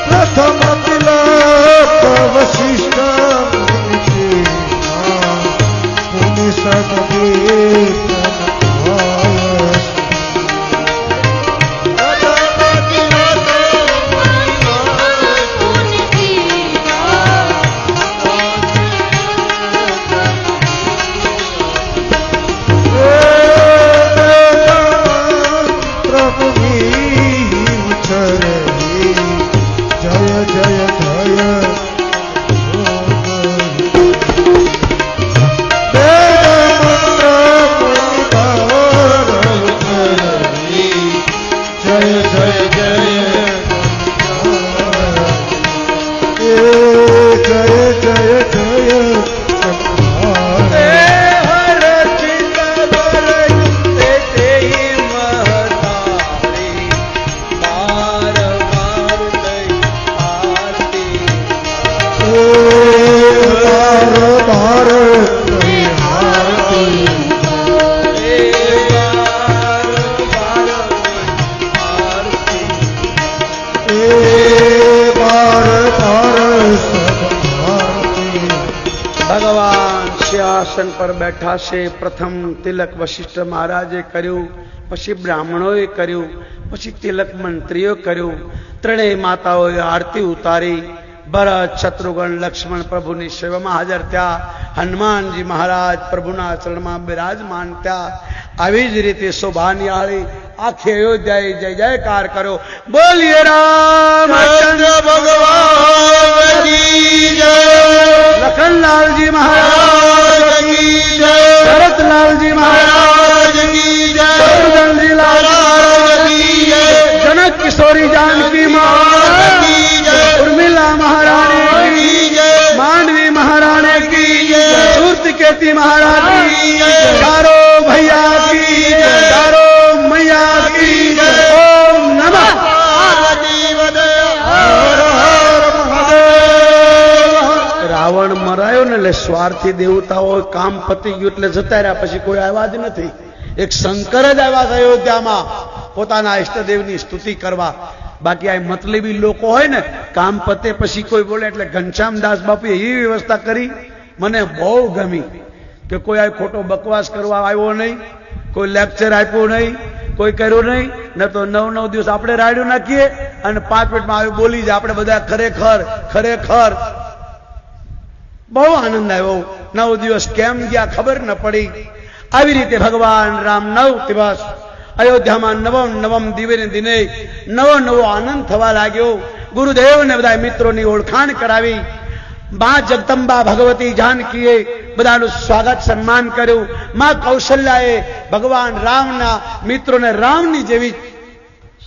પ્રથમ તિલક વશિષ્ઠ મુનિ સદે પર બેઠા છે. પ્રથમ તિલક વશિષ્ઠ મહારાજે કર્યું, પછી બ્રાહ્મણોએ કર્યું, પછી તિલક મંત્રીઓ કર્યું. ત્રણેય માતાઓએ આરતી ઉતારી. ભરત, શત્રુઘ્ન, લક્ષ્મણ પ્રભુની સેવામાં હાજર થયા. હનુમાનજી મહારાજ પ્રભુના ચરણમાં બિરાજમાન થયા. આવી જ રીતે શોભા નિહાળી આખી અયોધ્યાએ જય જયકાર કર્યો. બોલીએ રામચંદ્ર ભગવાન કી જય, લખનલાલજી મહારાજ કી જય, ભરતલાલજી મહારાજ કી જય, શત્રુઘ્નજી મહારાજ કી જય, જનક કિશોરી જાનકી મહારાજ કી જય, ઉર્મિલા મહારાણી કી જય, માંડવી મહારાણી કી જય, सूर्तिकेती महाराज की जय, चारो भैया की जय, चारो मैया की जय. ओम नमः पार्वती वदय हर हर महादेव. રાવણ મરાયો ને એટલે સ્વાર્થી દેવતાઓ કામ પતી ગયું એટલે જતા રહ્યા. પછી કોઈ આવ્યા જ નથી. એક શંકર જ આવ્યા છે અયોધ્યામાં પોતાના ઈષ્ટદેવની સ્તુતિ કરવા. બાકી આ મતલબી લોકો હોય ને, કામ પતે પછી કોઈ બોલે એટલે ઘનશ્યામદાસ બાપુએ એવી વ્યવસ્થા કરી, મને બહુ ગમી કે કોઈ આ ખોટો બકવાસ કરવા આવ્યો નહીં, કોઈ લેક્ચર આપ્યું નહીં, કોઈ કર્યું નહીં. ન તો 9 દિવસ આપણે રાડ્યું નાખીએ અને 5 મિનિટમાં આવી બોલી જાય. આપણે બધા ખરેખર ખરેખર બહુ આનંદ આવ્યો. 9 દિવસ કેમ ગયા ખબર ન પડી. આવી રીતે ભગવાન રામ 9 દિવસ અયોધ્યામાં નવમ દિને નવો આનંદ થવા લાગ્યો. ગુરુદેવને બધા મિત્રોની ઓળખાણ કરાવી. માં જગદંબા ભગવતી જાનકીએ બધાનું સ્વાગત સન્માન કર્યું. માં કૌશલ્યાએ ભગવાન રામના મિત્રોને રામની જેવી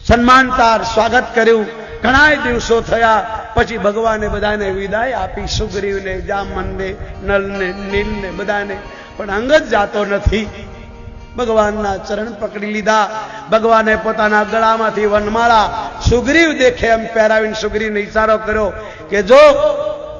સન્માનતાર સ્વાગત કર્યું. ઘણા દિવસો થયા પછી ભગવાને બધાને વિદાય આપી. સુગ્રીવને, જામનને, નલને, નીલને બધાને. પણ અંગદ જાતો નથી. ભગવાનના ચરણ પકડી લીધા. ભગવાને પોતાના ગળામાંથી વનમાળા સુગ્રીવ દેખે એમ પહેરાવીને સુગ્રીવને ઈશારો કર્યો કે જો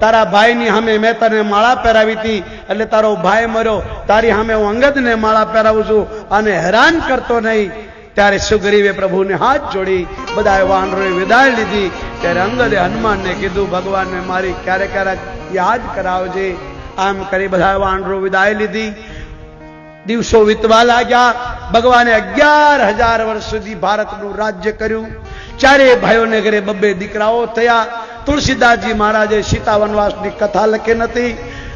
તારા ભાઈની સામે મેં તને માળા પહેરાવી હતી એટલે તારો ભાઈ મર્યો, તારી સામે હું અંગદને માળા પહેરાવું છું અને હેરાન કરતો નહીં. ત્યારે સુગ્રીવે પ્રભુને હાથ જોડી બધાએ વાનરોએ વિદાય લીધી. ત્યારે અંગદે હનુમાનને કીધું ભગવાનને મારી ક્યારેક ક્યારેક યાદ કરાવજે. આમ કરી બધા વાનરો વિદાય લીધી. દિવસો વીતવા લાગ્યા. ભગવાને 11,000 વર્ષ સુધી ભારતનું રાજ્ય કર્યું. ચારેય ભાઈઓને ઘરે 2 દીકરાઓ થયા. તુલસીદાસજી મહારાજે સીતા વનવાસની કથા લખી નથી.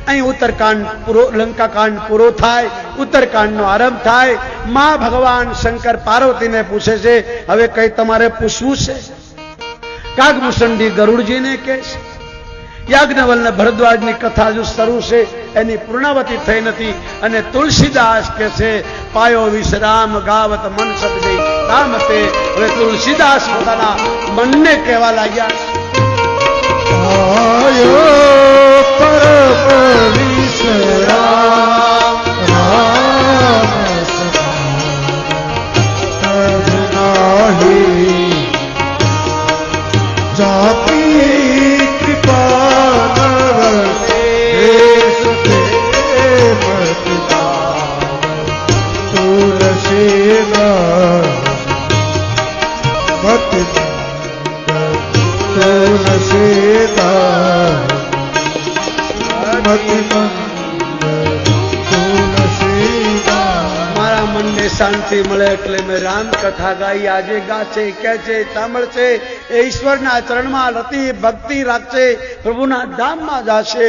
અહીં ઉત્તરકાંડ પૂરો, લંકાકાંડ પૂરો થાય, ઉત્તરકાંડનો આરંભ થાય. માં ભગવાન શંકર પાર્વતીને પૂછે છે, હવે કઈ તમારે પૂછવું છે? કાગમુસંડી ગરુડજીને કહે છે. યાજ્ઞવલ્ક્ય ને ભરદ્વાજની કથા હજુ શરૂ છે, એની પૂર્ણાવતી થઈ નથી. અને તુલસીદાસ કે છે, પાયો વિશ્રામ ગાવત મન સદગઈ રામ તે. હવે તુલસીદાસ પોતાના મનને કહેવા લાગ્યા, આયો પરમ વિશ્રામ રામ સમાન નાહી જાતિ કૃપા મારા મનને શાંતિ મળે એટલે મેં રામ કથા ગાઈ. આજે ગાશે, કે છે, સાંભળશે, એ ઈશ્વરના ચરણમાં રતિ ભક્તિ રાખશે, પ્રભુના ધામમાં જશે.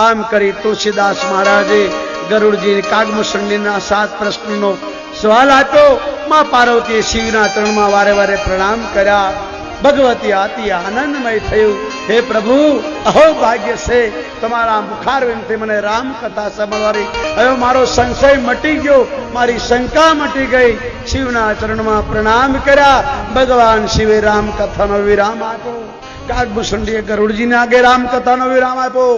આમ કરી તુલસીદાસ મહારાજે ગરુડજી કાગમુસંડીના 7 પ્રશ્નનો સવાલ આપ્યો. માં પાર્વતીએ શિવના ચરણમાં વારે વારે પ્રણામ કર્યા. ભગવતી આતી આનંદમય થયું. હે પ્રભુ, અહો ભાગ્ય છે તમારા મુખારવિંદથી મને રામ કથા સાંભળવાની. હવે મારો સંશય મટી ગયો, મારી શંકા મટી ગઈ. શિવના ચરણમાં પ્રણામ કર્યા. ભગવાન શિવે રામ કથાનો વિરામ આપ્યો. કાગભૂષણજીએ ગરુડજીને આગે રામ કથાનો વિરામ આપ્યો.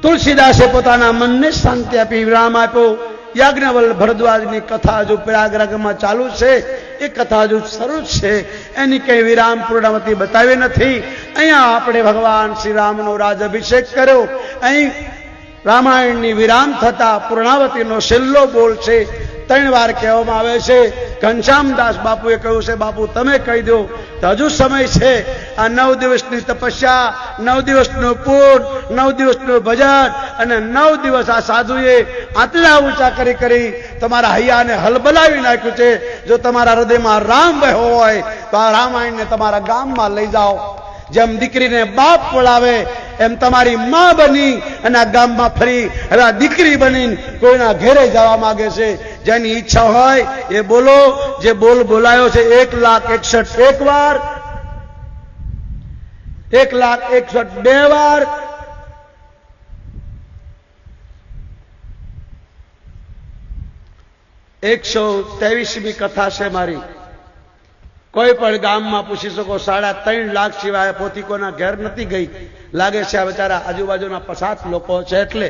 તુલસીદાસે પોતાના મનને શાંતિ આપી વિરામ આપ્યો. યાજ્ઞવલ્ક્ય ભરદ્વાજની કથા હજુ પ્રયાગરાજમાં ચાલુ છે, એ કથા હજુ શરૂ છે, એની કઈ વિરામ પૂર્ણાવતી બતાવી નથી. અહીંયા આપણે ભગવાન શ્રી રામનો રાજઅભિષેક કર્યો. અહીં રામાયણની વિરામ થતા પૂર્ણાવતીનો છેલ્લો બોલ છે. 3 વાર કહેવામાં આવે છે. ઘનશ્યામદાસ બાપુએ કહ્યું છે, બાપુ તમે કહી દો તો હજુ સમય છે. આ 9 દિવસની તપસ્યા, 9 દિવસનું પૂર્ણ, 9 દિવસનું ભજન અને 9 દિવસ આ સાધુએ આટલા ઊંચા કરી કરી તમારા હૈયાને હલબલાવી નાખ્યું છે. જો તમારા હૃદયમાં રામ વહ્યો હોય તો આ રામાયણને તમારા ગામમાં લઈ જાઓ. જેમ દીકરીને બાપ વળાવે એમ તમારી માં બની અને આ ગામમાં ફરી હવે આ દીકરી બની કોઈના ઘેરે જવા માંગે છે. જેની ઈચ્છા હોય એ બોલો. જે બોલ બોલાયો છે 1,61,000 વાર, 1,61,002 વાર, 123મી કથા છે મારી. કોઈ પણ ગામમાં પૂછી શકો, 3.5 લાખ સિવાય પોતી કોના ઘેર નથી ગઈ. લાગે છે આ બચારા આજુબાજુના 50 લોકો છે એટલે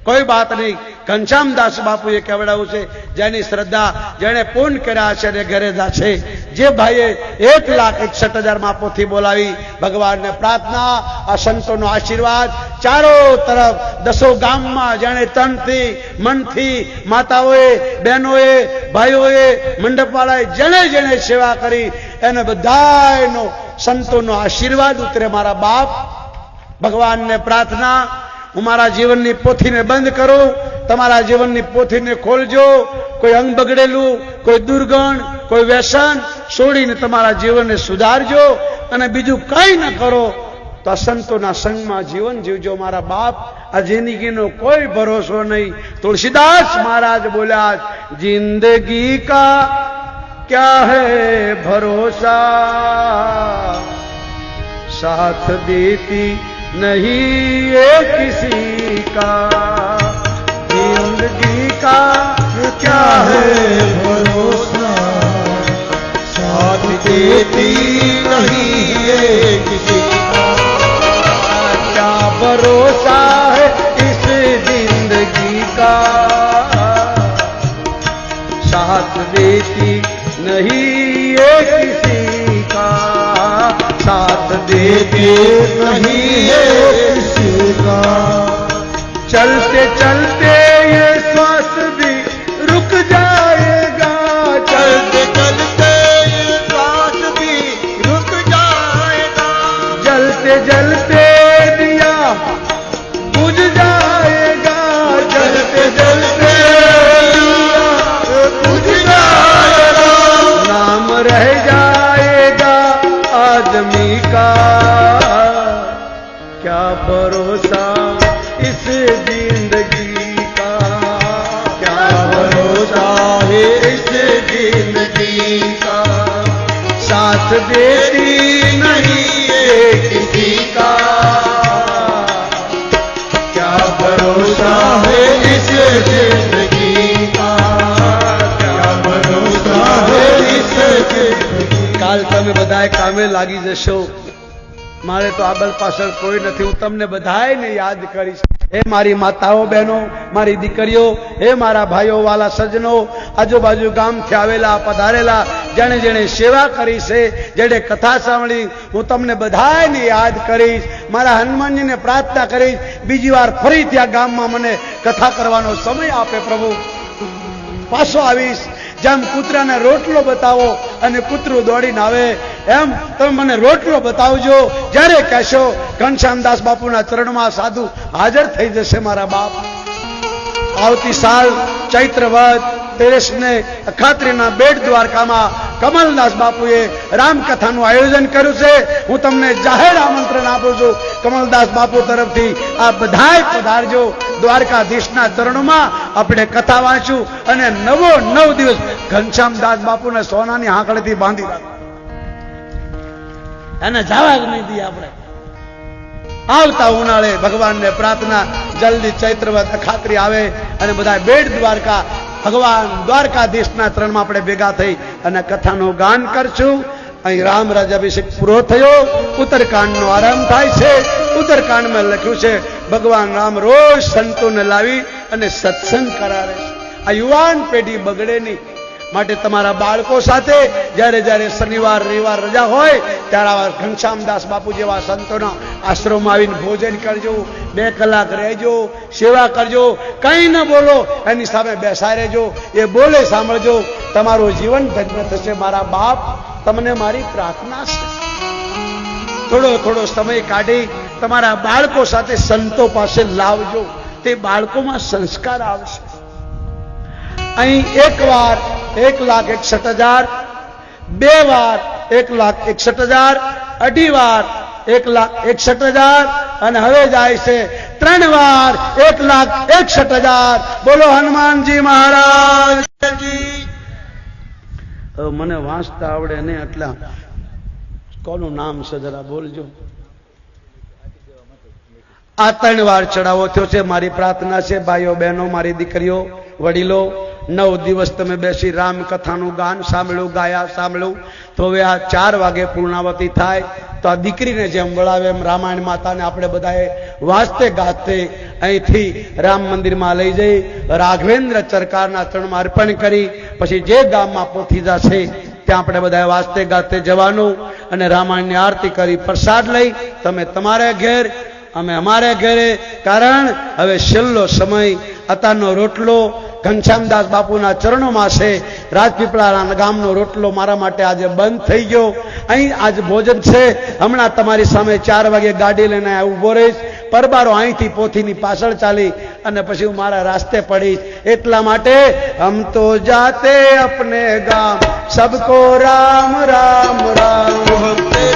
કોઈ વાત નહીં. ઘનશ્યામદાસ બાપુએ કહેવડાવ્યું છે, જેની શ્રદ્ધા, જેને પૂર્ણ કર્યા છે એને ઘરે જશે. જે ભાઈએ 1,61,000 માં પોથી બોલાવી, ભગવાનને પ્રાર્થના, આ સંતોનો આશીર્વાદ ચારો તરફ 10 ગામમાં જેને તનથી મનથી માતાઓએ, બહેનોએ, ભાઈઓએ, મંડપવાળાએ જેણે જેણે સેવા કરી એને બધાનો સંતોનો આશીર્વાદ ઉતરે. મારા બાપ, ભગવાનને પ્રાર્થના, હું મારા જીવનની પોથીને બંધ કરું, તમારા જીવનની પોથીને ખોલજો. કોઈ અંગ બગડેલું, કોઈ દુર્ગણ, કોઈ વ્યસન છોડીને તમારા જીવનને સુધારજો. અને બીજું કંઈ ન કરો તો સંતોના સંગમાં જીવન જીવજો. મારા બાપ, આ જિંદગીનો કોઈ ભરોસો નહીં. તુલસીદાસ મહારાજ બોલ્યા, જિંદગી કા क्या है भरोसा, साथ देती नहीं ये किसी का, जिंदगी का क्या है भरोसा, साथ देती नहीं ये किसी का, क्या भरोसा है इस जिंदगी का, साथ देती नहीं ये किसी का, साथ देते नहीं ये किसी का, चलते चलते ये श्वास भी रुक जाएगा, चलते चलते ये श्वास भी रुक जाएगा, जलते जलते दिया बुझ जाएगा, जलते जलते दिया बुझ जाएगा, नाम रह जाएगा आदमी का, क्या भरोसा इस साथ देती नहीं ये किसी का, क्या भरोसा है इस जिंदगी का, क्या भरोसा है इस जिंदगी। કાલ તમે બધાએ કામે લાગી જશો. મારે તો આગળ પાછળ કોઈ નથી. હું તમને બધાને યાદ કરીશ. હે મારી માતાઓ બહેનો, મારી દીકરીઓ, હે મારા ભાઈઓ, વાલા સજ્જનો, આજુબાજુ ગામથી આવેલા પધારેલા, જેણે જેણે સેવા કરી છે, જેણે કથા સાંભળી, હું તમને બધાને યાદ કરીશ. મારા હનુમાનજીને પ્રાર્થના કરીશ બીજી વાર ફરીથી આ ગામમાં મને કથા કરવાનો સમય આપે પ્રભુ. પાછો આવીશ. જેમ કૂતરાને રોટલો બતાવો અને કૂતરું દોડીને આવે, એમ તમે મને રોટલો બતાવજો. જ્યારે કહેશો ઘનશ્યામદાસ બાપુના ચરણમાં સાધુ હાજર થઈ જશે મારા બાપ. આવતી સાલ ચૈત્ર વદ 13 અખાત્રીના બેટ દ્વારકામાં કમલદાસ બાપુએ રામકથાનું આયોજન કર્યું છે. હું તમને જાહેર આમંત્રણ આપું છું. કમલદાસ બાપુ તરફથી આ બધાય પધારજો. દ્વારકાધીશના ચરણોમાં આપણે કથા વાંચું અને 9 દિવસ ઘનશ્યામદાસ બાપુને સોનાની હાંકળેથી બાંધી રાખો. એને જવા જ નહીં દઈએ આપણે. આવતા ઉનાળે ભગવાનને પ્રાર્થના જલ્દી ચૈત્રવદ અખાત્રી આવે અને બધા બેટ દ્વારકા ભગવાન દ્વારકાધીશના ચરણમાં આપણે ભેગા થઈ અને કથાનું ગાન કરશું. અહીં રામ રાજ્યાભિષેક પૂરો થયો. ઉત્તરકાંડનો આરંભ થાય છે. ઉત્તરકાંડમાં લખ્યું છે ભગવાન રામ રોજ સંતોને લાવી અને સત્સંગ કરાવે છે. આ યુવાન પેઢી બગડે નહીં માટે તમારા બાળકો સાથે જ્યારે જ્યારે શનિવાર રવિવાર રજા હોય ત્યારે આવા ઘનશ્યામદાસ બાપુ જેવા સંતોના આશ્રમમાં આવીને ભોજન કરજો. 2 કલાક રહેજો, સેવા કરજો. કંઈ ન બોલો, એની સામે બેસાઈ રહેજો. એ બોલે સાંભળજો. તમારું જીવન ધન્ય થશે. મારા બાપ, તમને મારી પ્રાર્થના છે. થોડો સમય કાઢી તમારા બાળકો સાથે સંતો પાસે લાવજો. તે બાળકોમાં સંસ્કાર આવશે. અહીં એક વાર 1,61,000, 2 વાર 1,61,000, અઢી વાર 1,61,000 અને હવે જાય છે 3 વાર 1,61,000. બોલો હનુમાનજી મહારાજ. મને વાંચતા આવડે નહીં એટલે કોનું નામ છે જરા બોલજો. આ 3 વાર ચડાવો થયો છે. મારી પ્રાર્થના છે ભાઈઓ બહેનો, મારી દીકરીઓ, વડીલો, 9 દિવસ તમે બેસી રામકથાનું ગાન સાંભળ્યું, ગાયા સાંભળ્યું. તો હવે આ 4 વાગે પૂર્ણાવતી થાય તો આ દીકરીને જેમ વળાવે એમ રામાયણ માતાને આપણે બધાએ વાંચતે ગાતે અહીંથી રામ મંદિરમાં લઈ જઈ રાઘવેન્દ્ર ચરકારના ચરણમાં અર્પણ કરી પછી જે ગામમાં પહોંચી જશે ત્યાં આપણે બધાએ વાંચતે ગાતે જવાનું અને રામાયણની આરતી કરી પ્રસાદ લઈ તમે તમારે ઘેર, અમે અમારે ઘરે. કારણ હવે છેલ્લો સમય. અત્યારનો રોટલો ઘનશ્યામદાસ બાપુના ચરણોમાં છે. રાજપીપળા ગામનો રોટલો મારા માટે આજે બંધ થઈ ગયો. અહીં આજ ભોજન છે. હમણાં તમારી સામે 4 વાગે ગાડી લઈને ઉભો રહીશ. પરબારો અહીંથી પોથીની પાછળ ચાલી અને પછી હું મારા રાસ્તે પડીશ. એટલા માટે હમ તો જાતે અપને ગામ સબકો રામ રામ રામ,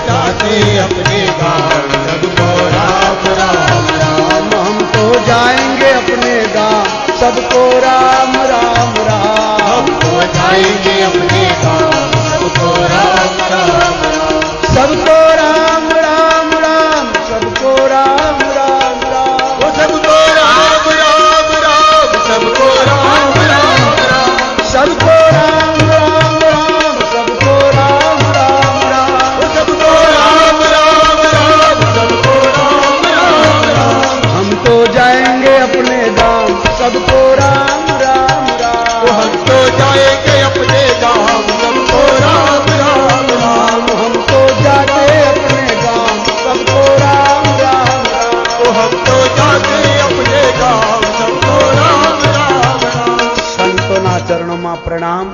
जाते अपने गाँव सबको राम राम राम, हम तो जाएंगे अपने गांव सबको राम राम राम, हमको जाएंगे अपने गाँव सबको राम राम राम, सबको राम राम राम, सबको राम राम राम, वो सबको राम राम राम, सबको राम राम राम, सबको राम राम राम, सबको राम राम राम, वो सबको राम राम राम, सबको राम राम राम, हम तो जाएंगे अपने गांव सबको राम राम राम, वो हम तो जाएंगे अपने गाँव सबको राम राम राम, हम तो जाते अपने गांव सबको राम राम राम, वो हम तो जाते अपने गाँव सबको राम राम राम. સંતોના ચરણોમાં પ્રણામ.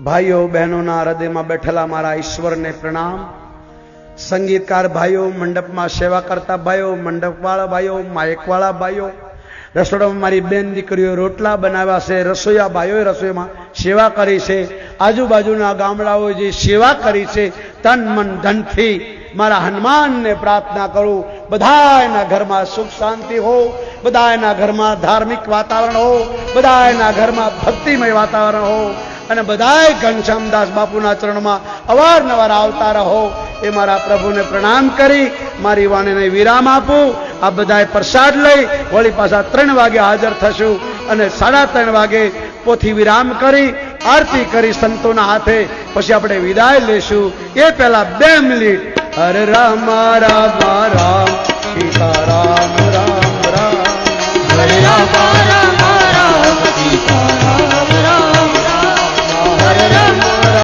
ભાઈઓ બહેનોના હૃદયમાં બેઠેલા મારા ઈશ્વરને પ્રણામ. સંગીતકાર ભાઈઓ, મંડપમાં સેવા કરતા ભાઈઓ, મંડપવાળા ભાઈઓ, માઇકવાળા ભાઈઓ, રસોડામાં મારી બેન દીકરીઓ રોટલા બનાવ્યા છે, રસોઈયા ભાઈઓએ રસોઈમાં સેવા કરી છે, આજુબાજુના ગામડાઓએ જે સેવા કરી છે તન મન ધનથી મારા હનુમાનને પ્રાર્થના કરું બધાના ઘરમાં સુખ શાંતિ હો, બધાના ઘરમાં ધાર્મિક વાતાવરણ હો, બધાના ઘરમાં ભક્તિમય વાતાવરણ હો. અને બધાય ઘનશ્યામદાસ બાપુના ચરણમાં અવારનવાર આવતા રહો એ મારા પ્રભુને પ્રણામ કરી મારી વાણીને વિરામ આપું. આ બધાય પ્રસાદ લઈ વળી પાછા 3 વાગે હાજર થશું અને 3:30 વાગે પોથી વિરામ કરી આરતી કરી સંતોના હાથે પછી આપણે વિદાય લેશું. એ પહેલા 2 મિનિટ હરે રામ રામ રામ સીતા